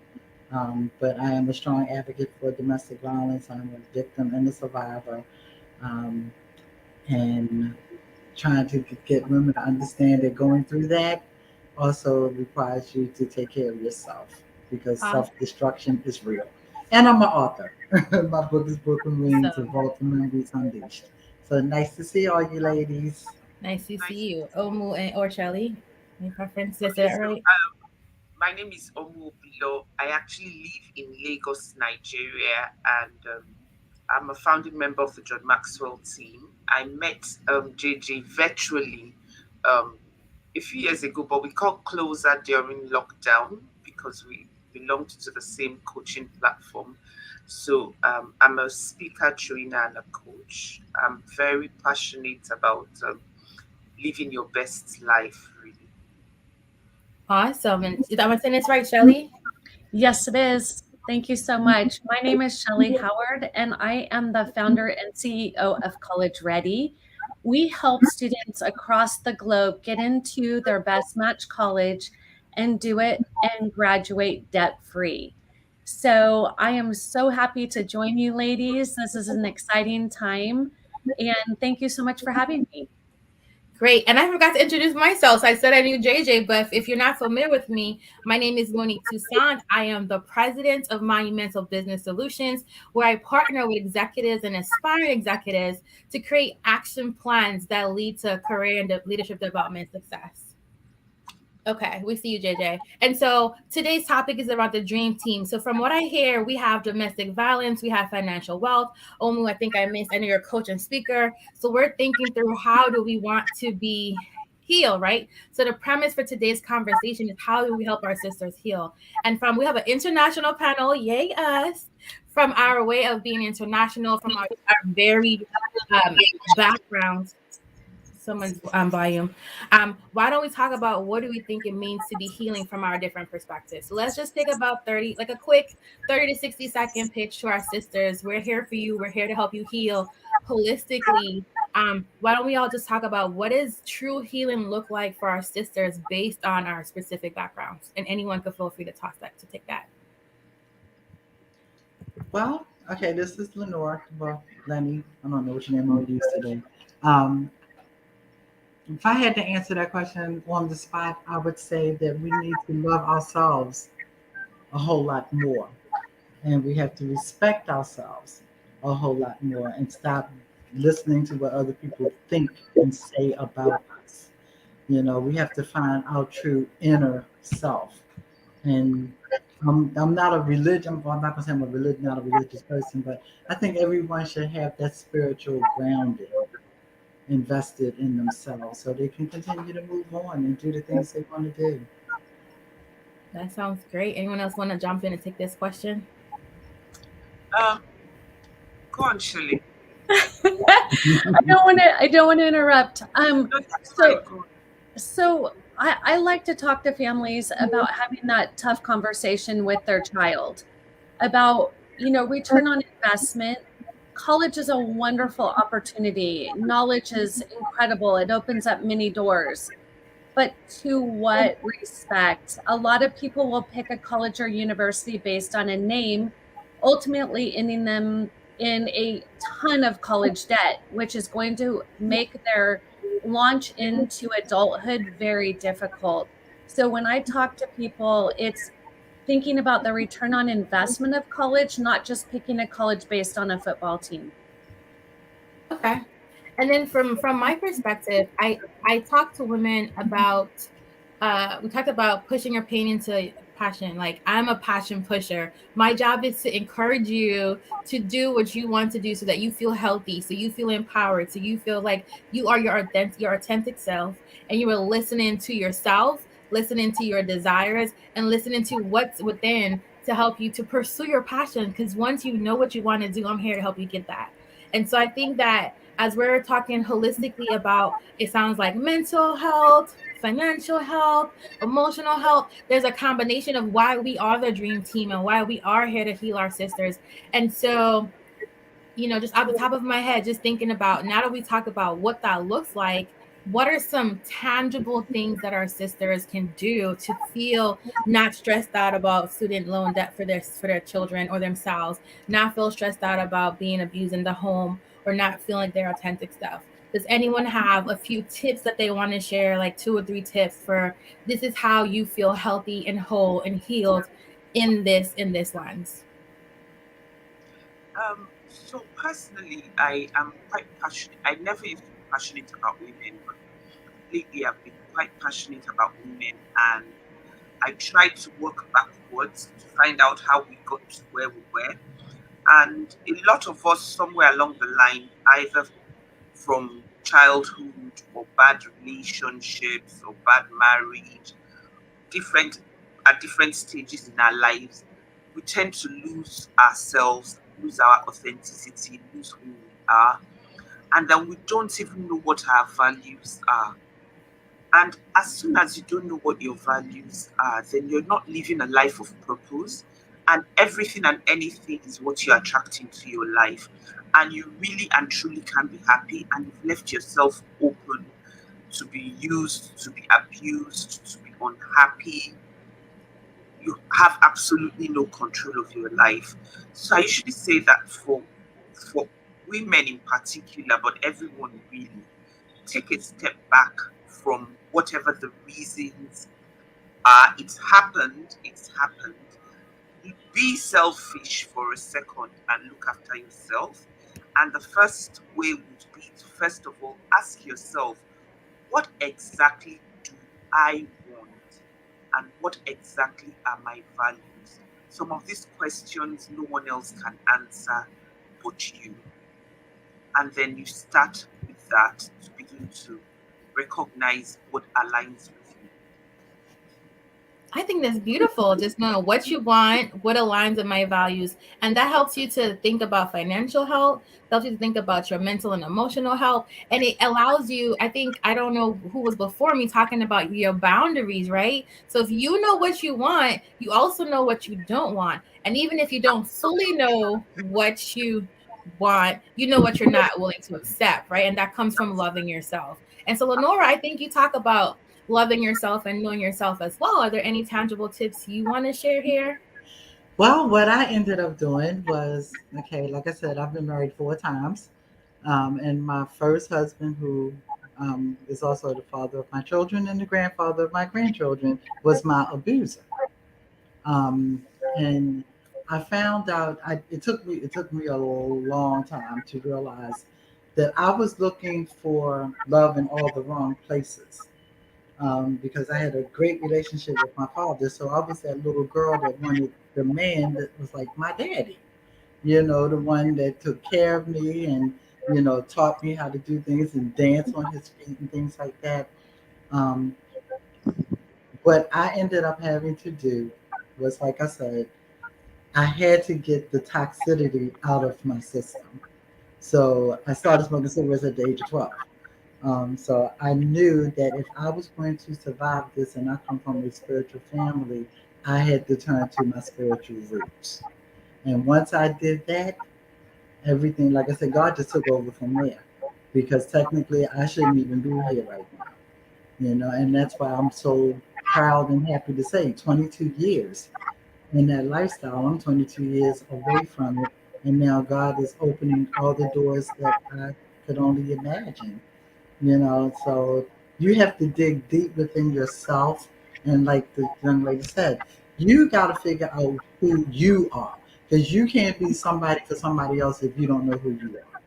But I am a strong advocate for domestic violence. I'm a victim and a survivor. Um, and trying to get women to understand that going through that also requires you to take care of yourself because self-destruction is real. And I'm an author. My book is Brooklyn Wings of Baltimore Beats Unleashed. So nice to see all you ladies. Nice to see you. Omu or Shelly, any preference? Is Okay, that right? My name is Omu Bilo. I actually live in Lagos, Nigeria, and I'm a founding member of the John Maxwell team. I met JJ virtually a few years ago, but we got closer during lockdown because we belonged to the same coaching platform. So I'm a speaker, trainer, and a coach. I'm very passionate about living your best life, really. Awesome. And is that saying this right, Shelly? Yes, it is. Thank you so much. My name is Shelly Howard, and I am the founder and CEO of College Ready. We help students across the globe get into their best match college and do it and graduate debt free. So I am so happy to join you, ladies. This is an exciting time, and thank you so much for having me. Great. And I forgot to introduce myself. So I said I knew JJ, but if you're not familiar with me, my name is Monique Toussaint. I am the president of Monumental Business Solutions, where I partner with executives and aspiring executives to create action plans that lead to career and leadership development success. Okay, we see you, JJ. And so today's topic is about the dream team. So from what I hear, we have domestic violence, we have financial wealth. Omu, I think I missed. I know you're a coach and speaker. So we're thinking through how do we want to be healed, right? So the premise for today's conversation is how do we help our sisters heal? And we have an international panel, yay us, from our way of being international, from our varied backgrounds. Someone's volume. Why don't we talk about what do we think it means to be healing from our different perspectives? So let's just take about a quick 30 to 60-second pitch to our sisters. We're here for you. We're here to help you heal holistically. Why don't we all just talk about what does true healing look like for our sisters based on our specific backgrounds? And anyone could feel free to take that. Well, okay, this is Lenore. Well, Lenny, I don't know which name I'll use today. If I had to answer that question on the spot, I would say that we need to love ourselves a whole lot more. And we have to respect ourselves a whole lot more and stop listening to what other people think and say about us. You know, we have to find our true inner self. And I'm not a religion, well, I'm not going to say I'm a religion, not a religious person, but I think everyone should have that spiritual grounding invested in themselves so they can continue to move on and do the things they want to do. That sounds great. Anyone else want to jump in and take this question? Go on, Shelly. I don't want to interrupt. So I like to talk to families about having that tough conversation with their child about, return on investment. College is a wonderful opportunity. Knowledge is incredible. It opens up many doors. But to what respect? A lot of people will pick a college or university based on a name, ultimately ending them in a ton of college debt, which is going to make their launch into adulthood very difficult. So when I talk to people, it's thinking about the return on investment of college, not just picking a college based on a football team. Okay. And then from my perspective, I talk to women about we talked about pushing your pain into passion. Like, I'm a passion pusher. My job is to encourage you to do what you want to do so that you feel healthy, so you feel empowered, so you feel like you are your authentic self, and you are listening to yourself, listening to your desires, and listening to what's within to help you to pursue your passion. Because once you know what you want to do, I'm here to help you get that. And so I think that as we're talking holistically about, it sounds like mental health, financial health, emotional health, there's a combination of why we are the dream team and why we are here to heal our sisters. And so, just off the top of my head, just thinking about, now that we talk about what that looks like, what are some tangible things that our sisters can do to feel not stressed out about student loan debt for their children or themselves, not feel stressed out about being abused in the home, or not feeling like their authentic stuff? Does anyone have a few tips that they want to share, like 2 or 3 tips for this is how you feel healthy and whole and healed in this lens? So personally, I am quite passionate. I never used to be passionate about women, but lately I've been quite passionate about women, and I tried to work backwards to find out how we got to where we were. And a lot of us, somewhere along the line, either from childhood or bad relationships or bad marriage, different at different stages in our lives, we tend to lose ourselves, lose our authenticity, lose who we are, and then we don't even know what our values are. And as soon as you don't know what your values are, then you're not living a life of purpose. And everything and anything is what you're attracting to your life. And you really and truly can be happy. And you've left yourself open to be used, to be abused, to be unhappy. You have absolutely no control of your life. So I usually say that for women in particular, but everyone really, take a step back from whatever the reasons are. It's happened. Be selfish for a second and look after yourself. And the first way would be to, first of all, ask yourself, what exactly do I want? And what exactly are my values? Some of these questions no one else can answer but you. And then you start with that to begin to recognize what aligns with you. I think that's beautiful. Just knowing what you want, what aligns with my values. And that helps you to think about financial health, helps you to think about your mental and emotional health. And it allows you, I think, I don't know who was before me talking about your boundaries, right? So if you know what you want, you also know what you don't want. And even if you don't fully know what you want, you know what you're not willing to accept, right? And that comes from loving yourself. And so, Lenora, I think you talk about loving yourself and knowing yourself as well. Are there any tangible tips you want to share here? Well, what I ended up doing was, okay, like I said, I've been married 4 times. And my first husband, who is also the father of my children and the grandfather of my grandchildren, was my abuser. And I found out, it took me a long time to realize that I was looking for love in all the wrong places. Because I had a great relationship with my father. So I was that little girl that wanted the man that was like my daddy, the one that took care of me and, taught me how to do things and dance on his feet and things like that. Um, what I ended up having to do was, like I said, I had to get the toxicity out of my system. So I started smoking cigarettes at the age of 12. So I knew that if I was going to survive this, and I come from a spiritual family, I had to turn to my spiritual roots. And once I did that, everything, like I said, God just took over from there. Because technically, I shouldn't even be here right now. And that's why I'm so proud and happy to say 22 years in that lifestyle. I'm 22 years away from it. And now God is opening all the doors that I could only imagine. So you have to dig deep within yourself. And like the young lady said, you got to figure out who you are, because you can't be somebody for somebody else if you don't know who you are.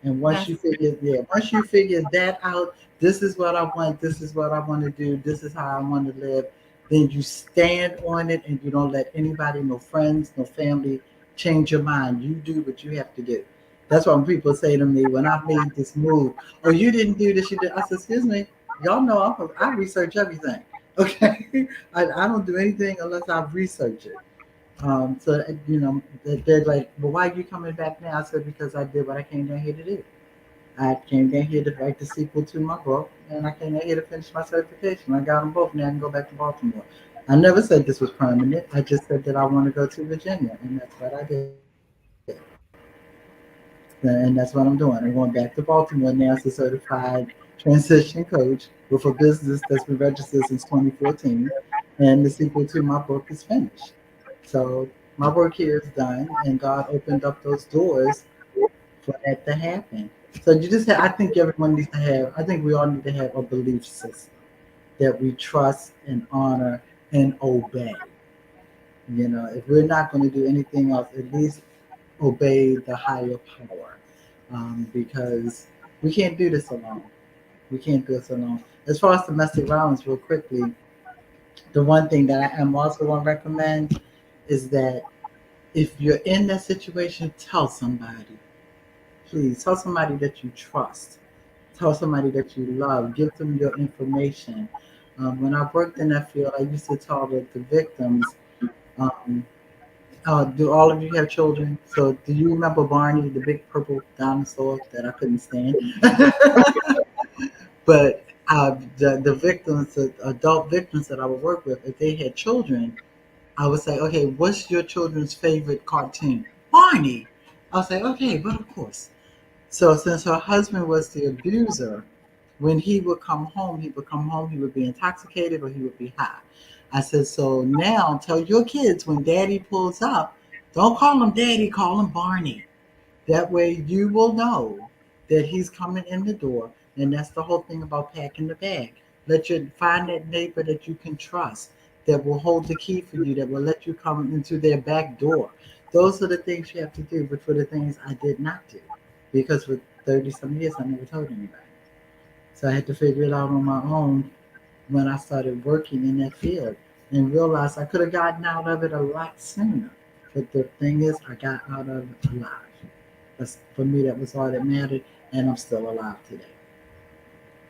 And once That's you figure, yeah, once you figure that out, this is what I want, this is what I want to do, this is how I want to live, then you stand on it and you don't let anybody, no friends, no family, change your mind. You do what you have to do. That's why when people say to me, when I made this move, oh, you didn't do this, you did. I said, excuse me, y'all know I research everything. Okay. I don't do anything unless I research it. So, they're like, well, why are you coming back now? I said, because I did what I came down here to do. I came down here to write the sequel to my book, and I came down here to finish my certification. I got them both. Now I can go back to Baltimore. I never said this was permanent. I just said that I want to go to Virginia, and that's what I did. And that's what I'm doing. I'm going back to Baltimore now as a certified transition coach with a business that's been registered since 2014, and the sequel to my book is finished. So my work here is done, and God opened up those doors for that to happen. So you just have, I think everyone needs to have, I think we all need to have a belief system that we trust and honor and obey. If we're not going to do anything else, at least obey the higher power, because we can't do this alone. We can't do this alone. As far as domestic violence, real quickly, the one thing that I am also going to recommend is that if you're in that situation, tell somebody. Please tell somebody that you trust. Tell somebody that you love. Give them your information. When I worked in that field, I used to tell the victims, um, do all of you have children? So do you remember Barney, the big purple dinosaur that I couldn't stand? But the victims, the adult victims that I would work with, if they had children, I would say, okay, what's your children's favorite cartoon? Barney. I would say, okay, but of course. So since her husband was the abuser, when he would come home, he would be intoxicated or he would be high. I said, so now tell your kids when daddy pulls up, don't call him daddy, call him Barney. That way you will know that he's coming in the door. And that's the whole thing about packing the bag. Let you find that neighbor that you can trust, that will hold the key for you, that will let you come into their back door. Those are the things you have to do, which were the things I did not do. Because for 30 some years I never told anybody. So I had to figure it out on my own when I started working in that field and realized I could have gotten out of it a lot sooner. But the thing is, I got out of it alive. For me, that was all that mattered, and I'm still alive today.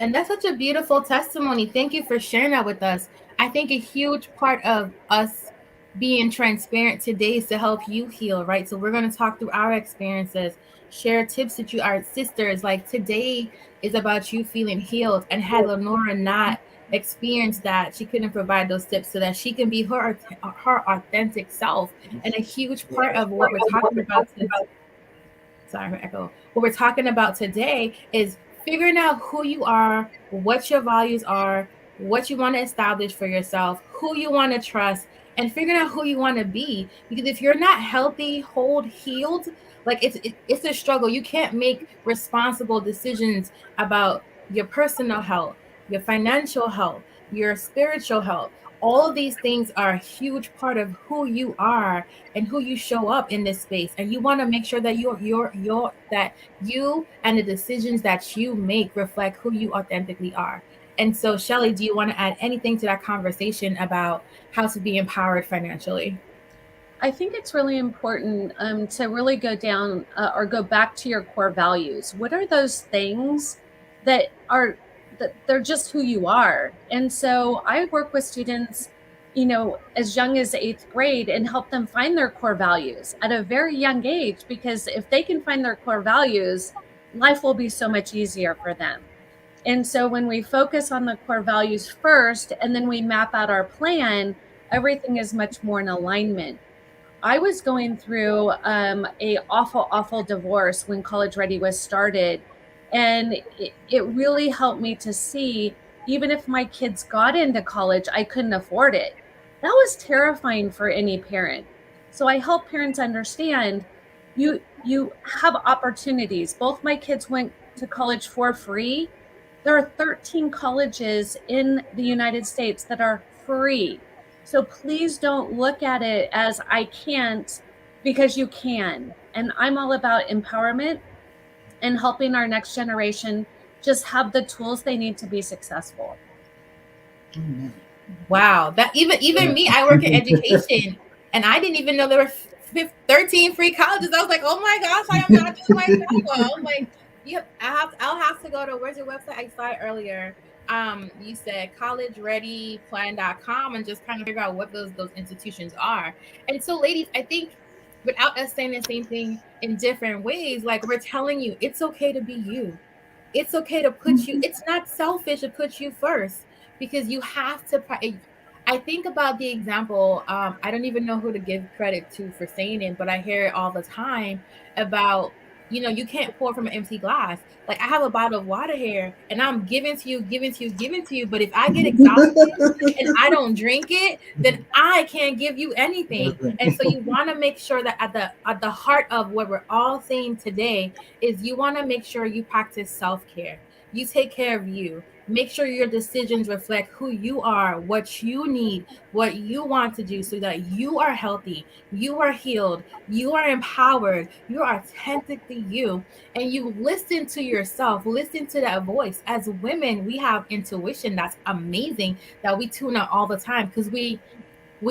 And that's such a beautiful testimony. Thank you for sharing that with us. I think a huge part of us being transparent today is to help you heal, right? So we're going to talk through our experiences, share tips that you, our sisters, like today is about you feeling healed. And had Lenora not experienced that, she couldn't provide those tips so that she can be her authentic self. And a huge part of what we're talking about today, sorry for echo. What we're talking about today is figuring out who you are, what your values are, what you want to establish for yourself, who you want to trust, and figuring out who you want to be. Because if you're not healthy, whole, healed, like it's a struggle. You can't make responsible decisions about your personal health, your financial health, your spiritual health. All of these things are a huge part of who you are and who you show up in this space. And you want to make sure that that you and the decisions that you make reflect who you authentically are. And so, Shelly, do you want to add anything to that conversation about how to be empowered financially? I think it's really important to really go down or go back to your core values. What are those things that they're just who you are? And so I work with students, as young as 8th grade and help them find their core values at a very young age, because if they can find their core values, life will be so much easier for them. And so when we focus on the core values first, and then we map out our plan, everything is much more in alignment. I was going through a awful divorce when College Ready was started. And it really helped me to see, even if my kids got into college, I couldn't afford it. That was terrifying for any parent. So I help parents understand you have opportunities. Both my kids went to college for free. There are 13 colleges in the United States that are free. So please don't look at it as I can't, because you can. And I'm all about empowerment. and helping our next generation just have the tools they need to be successful. Amen. Wow, that even me, I work in education, and I didn't even know there were 13 free colleges. I was like, oh my gosh, I am not doing my job well. I'm like, yep, I'll have to go to, where's your website? I saw it earlier. You said collegereadyplan.com, and just kind of figure out what those institutions are. And so, ladies, I think without us saying the same thing in different ways, like, we're telling you it's okay to be you. It's okay to put you, it's not selfish to put you first, because you have to. I think about the example. I don't even know who to give credit to for saying it, but I hear it all the time about, you can't pour from an empty glass. Like, I have a bottle of water here, and I'm giving to you, giving to you, giving to you. But if I get exhausted and I don't drink it, then I can't give you anything. And so you want to make sure that at the heart of what we're all saying today is, you want to make sure you practice self-care. You take care of you. Make sure your decisions reflect who you are, what you need, what you want to do, so that you are healthy, you are healed, you are empowered, you are authentically you, and you listen to yourself, listen to that voice. As women, we have intuition that's amazing, that we tune out all the time, because we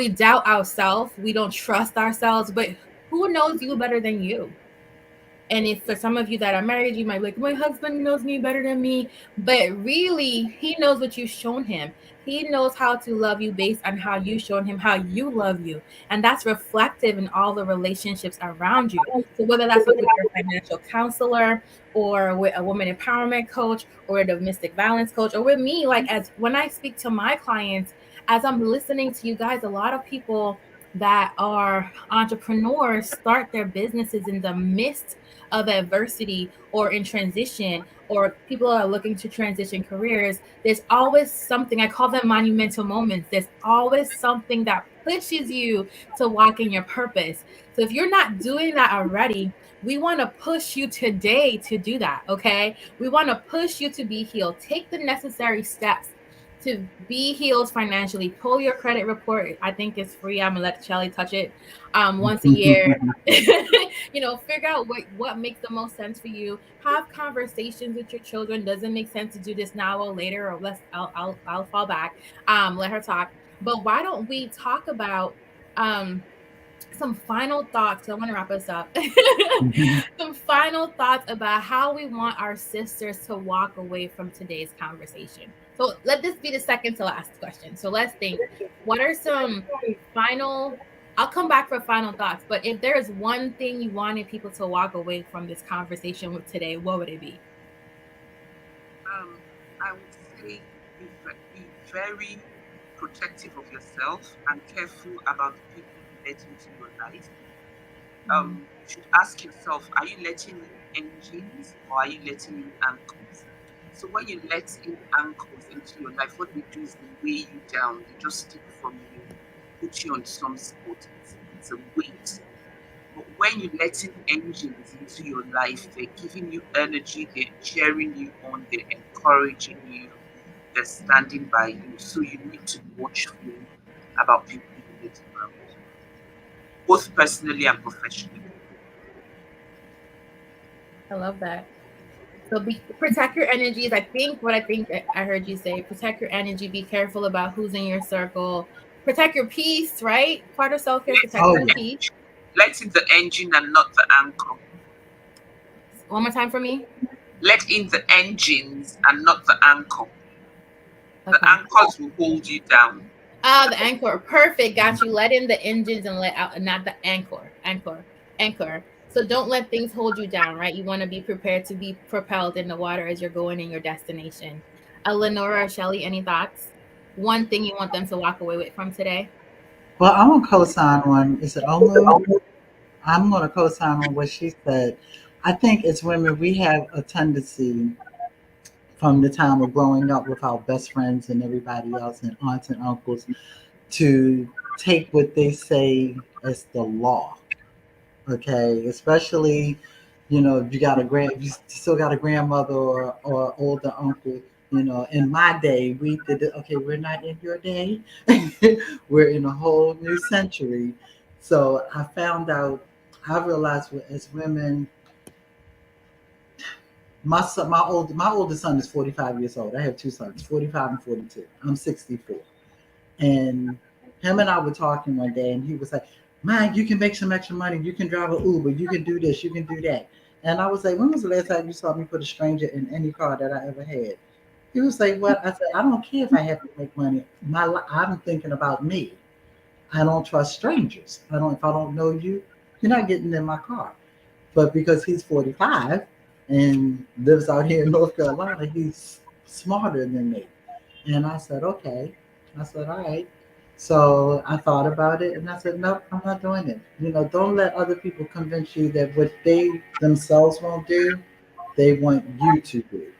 doubt ourselves, we don't trust ourselves, but who knows you better than you? And if for some of you that are married, you might be like, my husband knows me better than me. But really, he knows what you've shown him. He knows how to love you based on how you've shown him how you love you. And that's reflective in all the relationships around you. So whether that's with your financial counselor, or with a woman empowerment coach, or a domestic violence coach, or with me, like, as when I speak to my clients, as I'm listening to you guys, a lot of people that are entrepreneurs start their businesses in the midst of adversity, or in transition, or people are looking to transition careers. There's always something, I call them monumental moments. There's always something that pushes you to walk in your purpose. So if you're not doing that already, we want to push you today to do that. Okay, we want to push you to be healed. Take the necessary steps to be healed financially. Pull your credit report. I think it's free. I'm gonna let Shelly touch it once a year. Figure out what makes the most sense for you. Have conversations with your children. Doesn't make sense to do this now or later, or I'll fall back. Let her talk. But why don't we talk about some final thoughts? I want to wrap us up. Some final thoughts about how we want our sisters to walk away from today's conversation. So let this be the second to last question. So let's think, what are some final, I'll come back for final thoughts, but if there is one thing you wanted people to walk away from this conversation with today, what would it be? I would say be very protective of yourself and careful about the people you let into your life. You should ask yourself, are you letting in engines, or are you letting in anchors? So when you let in anchors into your life, what they do is they weigh you down. They just take from you, put you on some spot. It's a weight. But when you let in engines into your life, they're giving you energy, they're cheering you on, they're encouraging you, they're standing by you. So you need to be watchful about people you let around, both personally and professionally. I love that. So protect your energies. I think I heard you say, protect your energy. Be careful about who's in your circle. Protect your peace, right? Part of self-care, protect your peace. Let in the engine and not the anchor. One more time for me. Let in the engines and not the anchor. Okay. The anchors will hold you down. The anchor. Perfect. Got you. Let in the engines and let out, and not the anchor. Anchor. So don't let things hold you down, right? You want to be prepared to be propelled in the water as you're going in your destination. Lenora or Shelly, any thoughts? One thing you want them to walk away with from today? Well, I'm going to co-sign on, is it Omu? I'm going to co-sign on what she said. I think as women, we have a tendency from the time of growing up with our best friends and everybody else and aunts and uncles to take what they say as the law. Okay, especially, you still got a grandmother or older uncle. In my day, we did it. Okay, we're not in your day. We're in a whole new century. So I realized as women, My son, my oldest son is 45 years old. I have two sons, 45 and 42. I'm 64. And him and I were talking one day, and he was like, "Man, you can make some extra money. You can drive an Uber. You can do this. You can do that." And I was like, "When was the last time you saw me put a stranger in any car that I ever had?" He was like, "What?" I said, "I don't care if I have to make money. I'm thinking about me. I don't trust strangers. If I don't know you, you're not getting in my car." But because he's 45 and lives out here in North Carolina, he's smarter than me. And I said, okay. I said, all right. So I thought about it and I said, nope, I'm not doing it. Don't let other people convince you that what they themselves won't do, they want you to do.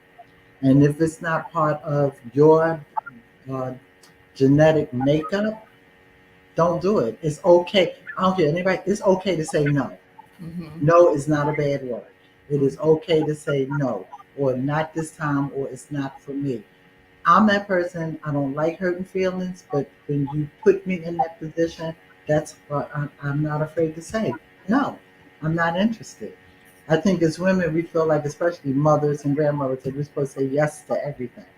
And if it's not part of your uh, genetic makeup, don't do it. It's okay. I don't care anybody. It's okay to say no. Mhm. No is not a bad word. It is okay to say no, or not this time, or it's not for me. I'm that person. I don't like hurting feelings, but when you put me in that position, that's what I'm not afraid to say. No, I'm not interested. I think as women, we feel like, especially mothers and grandmothers, that we're supposed to say yes to everything.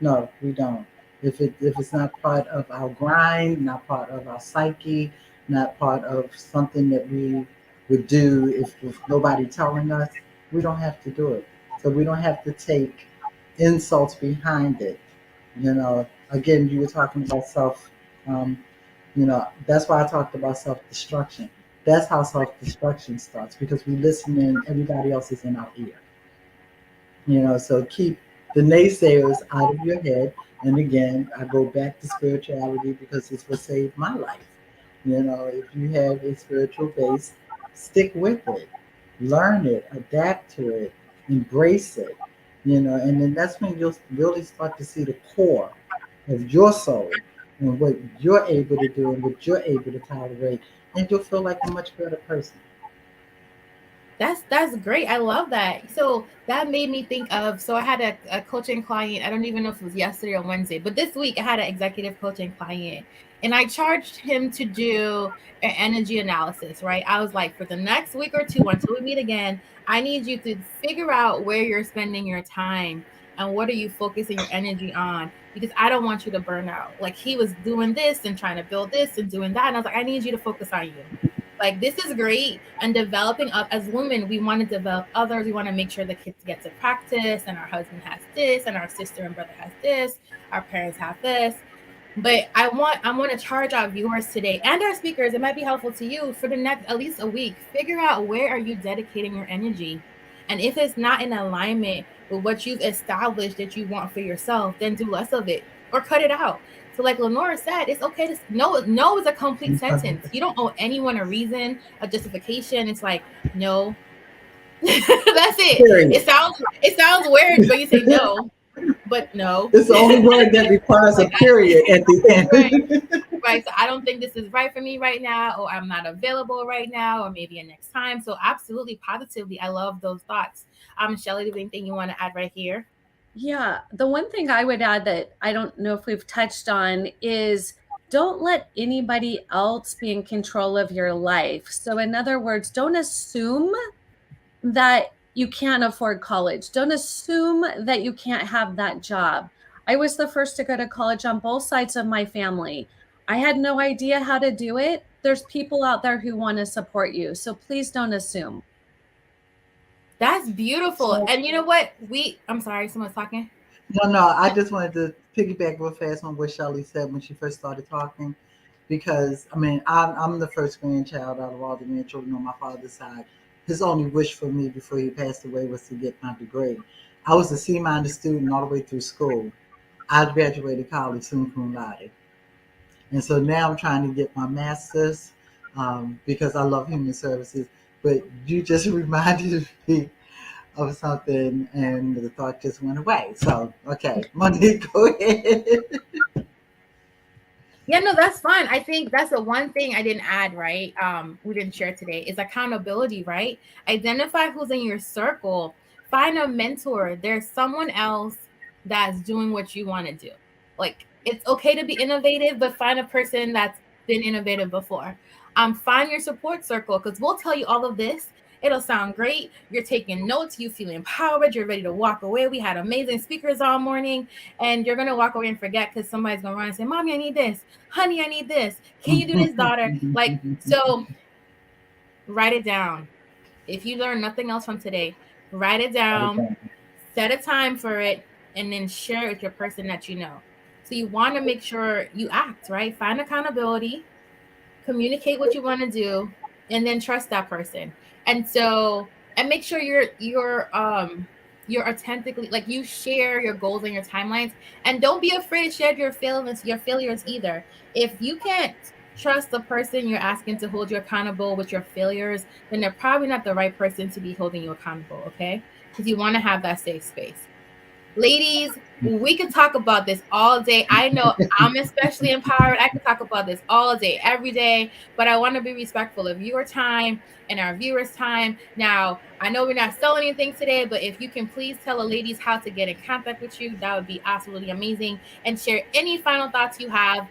No, we don't. If it's not part of our grind, not part of our psyche, not part of something that we would do if nobody telling us, we don't have to do it. So we don't have to take insults behind it. Again, you were talking about um, that's why I talked about self-destruction. That's how self-destruction starts because we listen and everybody else is in our ear. So keep the naysayers out of your head. And again, I go back to spirituality because it's what saved my life. If you have a spiritual base, stick with it, learn it, adapt to it, embrace it. And then that's when you'll really start to see the core of your soul and what you're able to do and what you're able to tolerate, and you'll feel like a much better person. That's great. I love that. So that made me think of, so I had a coaching client. I don't even know if it was yesterday or Wednesday, but this week I had an executive coaching client and I charged him to do an energy analysis, right? I was like, for the next week or two until we meet again, I need you to figure out where you're spending your time and what are you focusing your energy on, because I don't want you to burn out. Like, he was doing this and trying to build this and doing that. And I was like, I need you to focus on you. Like, this is great. And developing up as women, we want to develop others. We want to make sure the kids get to practice, and our husband has this, and our sister and brother has this, our parents have this. But I want to charge our viewers today and our speakers. It might be helpful to you for the next at least a week. Figure out, where are you dedicating your energy? And if it's not in alignment with what you've established that you want for yourself, then do less of it or cut it out. So like Lenora said, it's okay to no. No is a complete sentence. You don't owe anyone a reason, a justification. It's like, no. That's it. Period. It sounds weird, but you say no, but no. It's the only word that requires a period at the end. Right. So I don't think this is right for me right now, or I'm not available right now, or maybe a next time. So absolutely, positively, I love those thoughts. Shelly, do you have anything you want to add right here? Yeah, the one thing I would add that I don't know if we've touched on is, don't let anybody else be in control of your life. So in other words, don't assume that you can't afford college. Don't assume that you can't have that job. I was the first to go to college on both sides of my family. I had no idea how to do it. There's people out there who want to support you. So please don't assume. That's beautiful. So- And you know what? I'm sorry, someone's talking. No, I just wanted to piggyback real fast on what Shelly said when she first started talking, because I'm the first grandchild out of all the grandchildren on my father's side. His only wish for me before he passed away was to get my degree. I was a C- student all the way through school. I graduated college summa cum laude, and so now I'm trying to get my master's because I love human services. But you just reminded me of something, and the thought just went away. So, okay, Monique, go ahead. Yeah, no, that's fine. I think that's the one thing I didn't add, right? We didn't share today is accountability, right? Identify who's in your circle. Find a mentor. There's someone else that's doing what you want to do. Like, it's okay to be innovative, but find a person that's been innovative before. Find your support circle, because we'll tell you all of this. It'll sound great. You're taking notes. You feel empowered. You're ready to walk away. We had amazing speakers all morning, and you're going to walk away and forget because somebody's going to run and say, Mommy, I need this. Honey, I need this. Can you do this, daughter? Like, so write it down. If you learn nothing else from today, write it down, set a time for it, and then share it with your person that you know. So you want to make sure you act, right? Find accountability, communicate what you want to do, and then trust that person. And make sure you're authentically, like, you share your goals and your timelines, and don't be afraid to share your failures either. If you can't trust the person you're asking to hold you accountable with your failures, then they're probably not the right person to be holding you accountable, okay? Because you want to have that safe space. Ladies, we could talk about this all day. I know I'm especially empowered. I could talk about this all day, every day, but I want to be respectful of your time and our viewers' time. Now, I know we're not selling anything today, but if you can please tell the ladies how to get in contact with you, that would be absolutely amazing. And share any final thoughts you have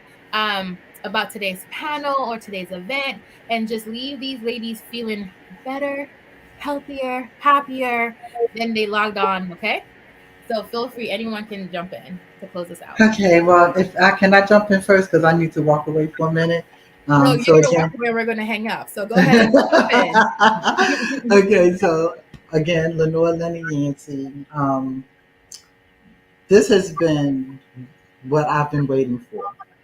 about today's panel or today's event, and just leave these ladies feeling better, healthier, happier than they logged on, okay? So feel free, anyone can jump in to close us out. Okay, well, if I can I jump in first because I need to walk away for a minute. No, you're going to walk away, we're going to hang up. So go ahead and jump in. Okay, so again, Lenore Lenny Yancey. This has been what I've been waiting for.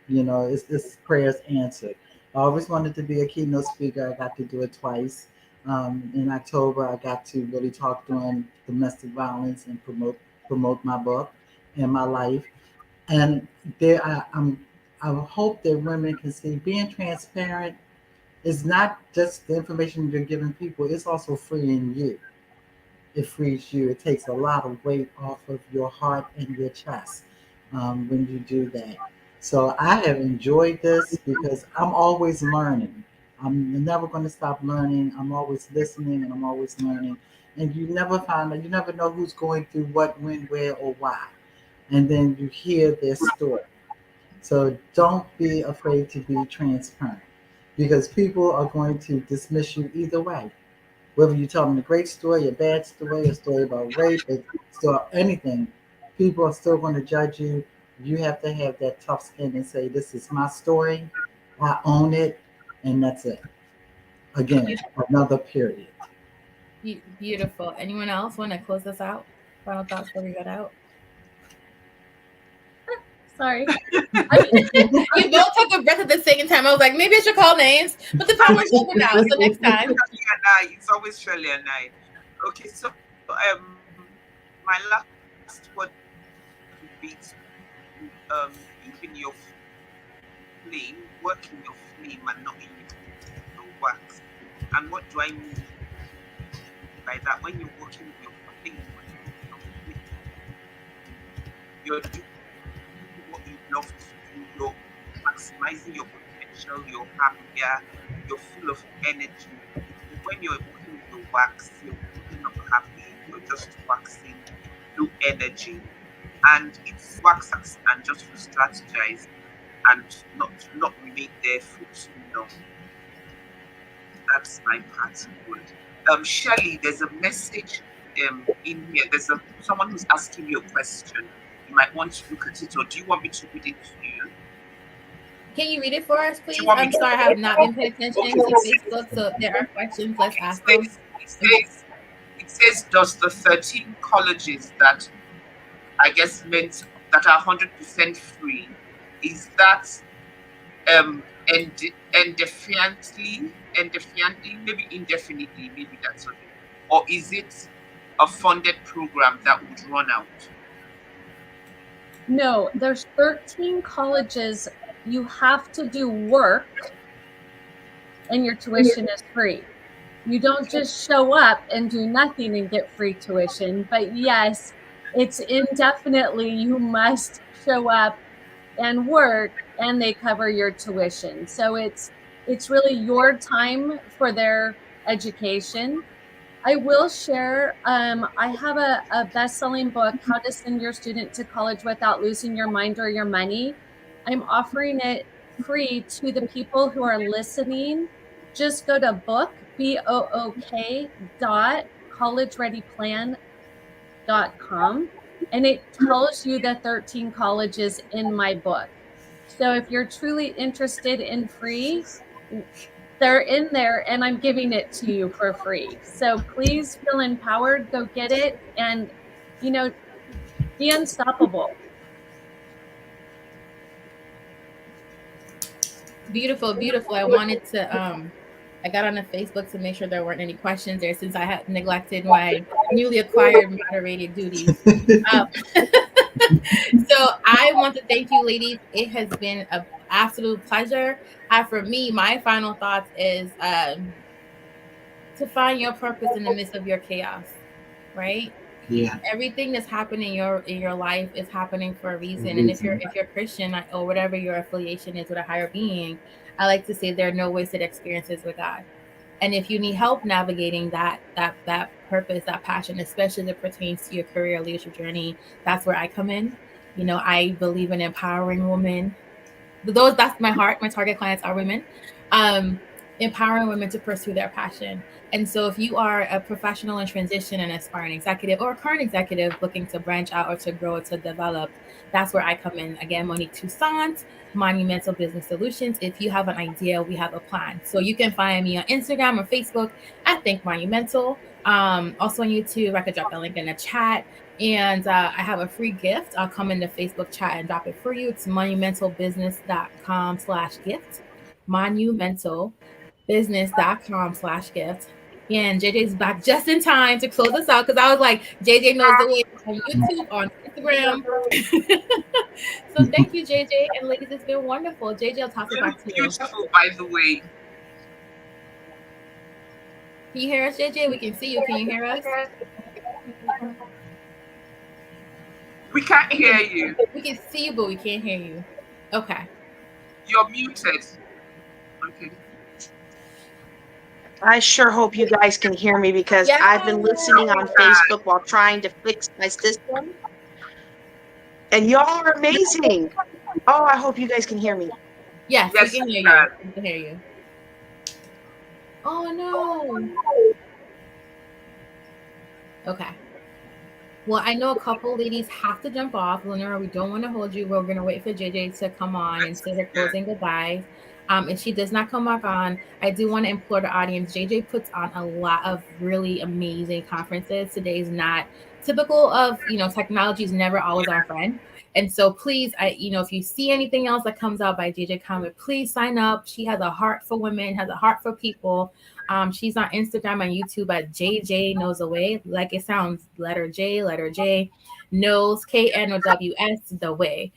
You know, it's prayers answered. I always wanted to be a keynote speaker. I got to do it twice. In October, I got to really talk during domestic violence and promote my book and my life. And there, I hope that women can see being transparent is not just the information you're giving people, it's also freeing you. It frees you. It takes a lot of weight off of your heart and your chest when you do that. So I have enjoyed this because I'm always learning. I'm never going to stop learning. I'm always listening and I'm always learning. And you never know who's going through what, when, where, or why. And then you hear their story. So don't be afraid to be transparent because people are going to dismiss you either way. Whether you tell them a great story, a bad story, a story about rape, a story, anything, people are still going to judge you. You have to have that tough skin and say, this is my story. I own it. And that's it. Again, another period. Beautiful. Anyone else want to close this out? Final thoughts before we get out? Sorry. You both took a breath at the same time. I was like, maybe I should call names, but the panel is open now. So next time. It's always Shirley and I. Okay, so my last word would be keeping your flame, working your flame and not in your wax. And what do I mean by that? When you're working with your flame, you're doing what you love to do, you're maximizing your potential, you're happier, you're full of energy. When you're working with your wax, you're not happy, you're just waxing, no energy. And it's wax and just to strategize and not remain there for too long. That's my parting word. Shirley, there's a message in here. There's someone who's asking you a question. You might want to look at it, or do you want me to read it to you? Can you read it for us, please? I'm sorry, I have not been paying attention to Facebook, so there are questions. Let's ask them. It says, does the 13 colleges that I guess meant that are 100% free, is that indefinitely, maybe indefinitely, maybe that's okay, or is it a funded program that would run out? No, there's 13 colleges. You have to do work and your tuition is free. You don't just show up and do nothing and get free tuition. But yes, it's indefinitely you must show up and work and they cover your tuition. So it's really your time for their education. I will share, I have a best-selling book, How to Send Your Student to College Without Losing Your Mind or Your Money. I'm offering it free to the people who are listening. Just go to book.collegereadyplan.com, and it tells you the 13 colleges in my book. So if you're truly interested in free, they're in there, and I'm giving it to you for free. So please feel empowered, go get it, and be unstoppable. Beautiful, beautiful. I wanted to I got on the Facebook to make sure there weren't any questions there, since I had neglected my newly acquired moderated duties. So I want to thank you, ladies. It has been an absolute pleasure. For me, my final thoughts is to find your purpose in the midst of your chaos, right? Yeah. Everything that's happening in your life is happening for a reason. And if you're Christian or whatever your affiliation is with a higher being, I like to say there are no wasted experiences with God. And if you need help navigating that purpose, that passion, especially as it pertains to your career leadership journey, that's where I come in. I believe in empowering women. That's my heart. My target clients are women. Empowering women to pursue their passion. And so if you are a professional in transition, an aspiring executive, or a current executive looking to branch out or to grow or to develop, that's where I come in. Again, Monique Toussaint, Monumental Business Solutions. If you have an idea, we have a plan. So you can find me on Instagram or Facebook at Think Monumental. Also on YouTube, I could drop the link in the chat. And I have a free gift. I'll come in the Facebook chat and drop it for you. It's monumentalbusiness.com/gift. Monumentalbusiness.com/gift. And JJ's back just in time to close us out, because I was like, JJ knows the way on YouTube, on Instagram. So thank you, JJ. And ladies, it's been wonderful. JJ, I'll toss it back to you. Beautiful, by the way. Can you hear us, JJ? We can see you. Can you hear us? We can't hear you. We can see you, but we can't hear you. Okay. You're muted. Okay. I sure hope you guys can hear me, because I've been listening on Facebook while trying to fix my system. And y'all are amazing. Oh, I hope you guys can hear me. Yes, Yes, we can hear we can. you. We can hear you. Oh, no. Okay. Well, I know a couple ladies have to jump off. Lenora, we don't want to hold you. We're going to wait for JJ to come on and say her closing goodbyes. If she does not come back on, I do want to implore the audience. JJ puts on a lot of really amazing conferences. Today's not typical of, technology is never always our friend. And so please, if you see anything else that comes out by JJ Conway, please sign up. She has a heart for women, has a heart for people. She's on Instagram and YouTube at JJ Knows the Way. Like it sounds, letter J, knows, KNOWS, the way.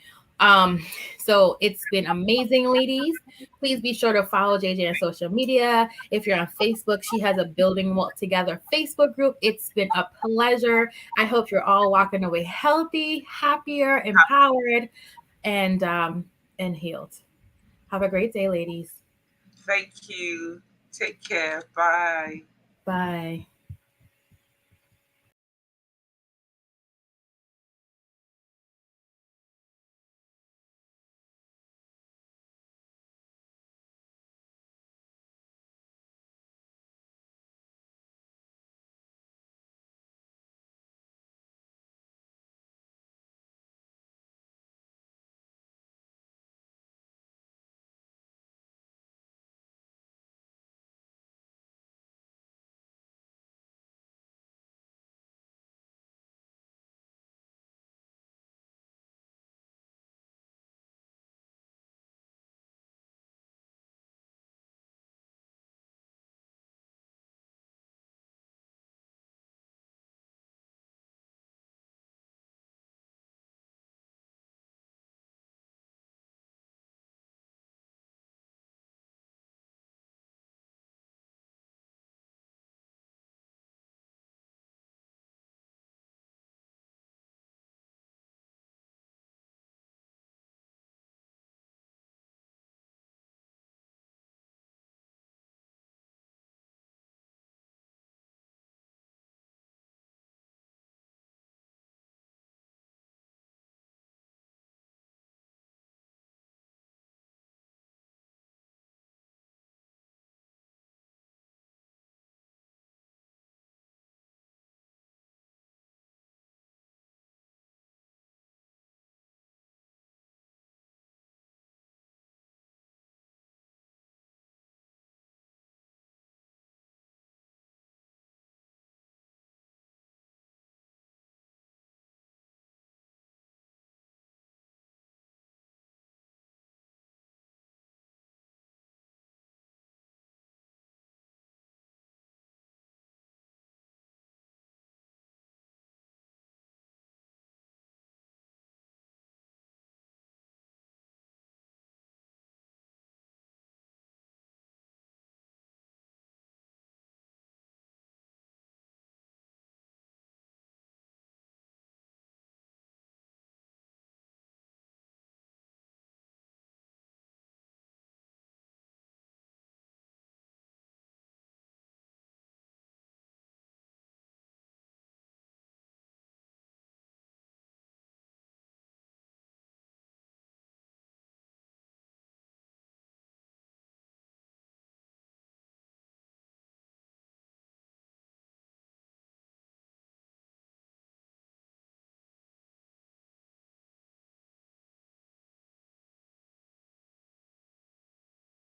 So it's been amazing, ladies. Please be sure to follow JJ on social media. If you're on Facebook, she has a Building Wealth Together Facebook group. It's been a pleasure. I hope you're all walking away healthy, happier, empowered, and healed. Have a great day, ladies. Thank you. Take care. Bye. Bye.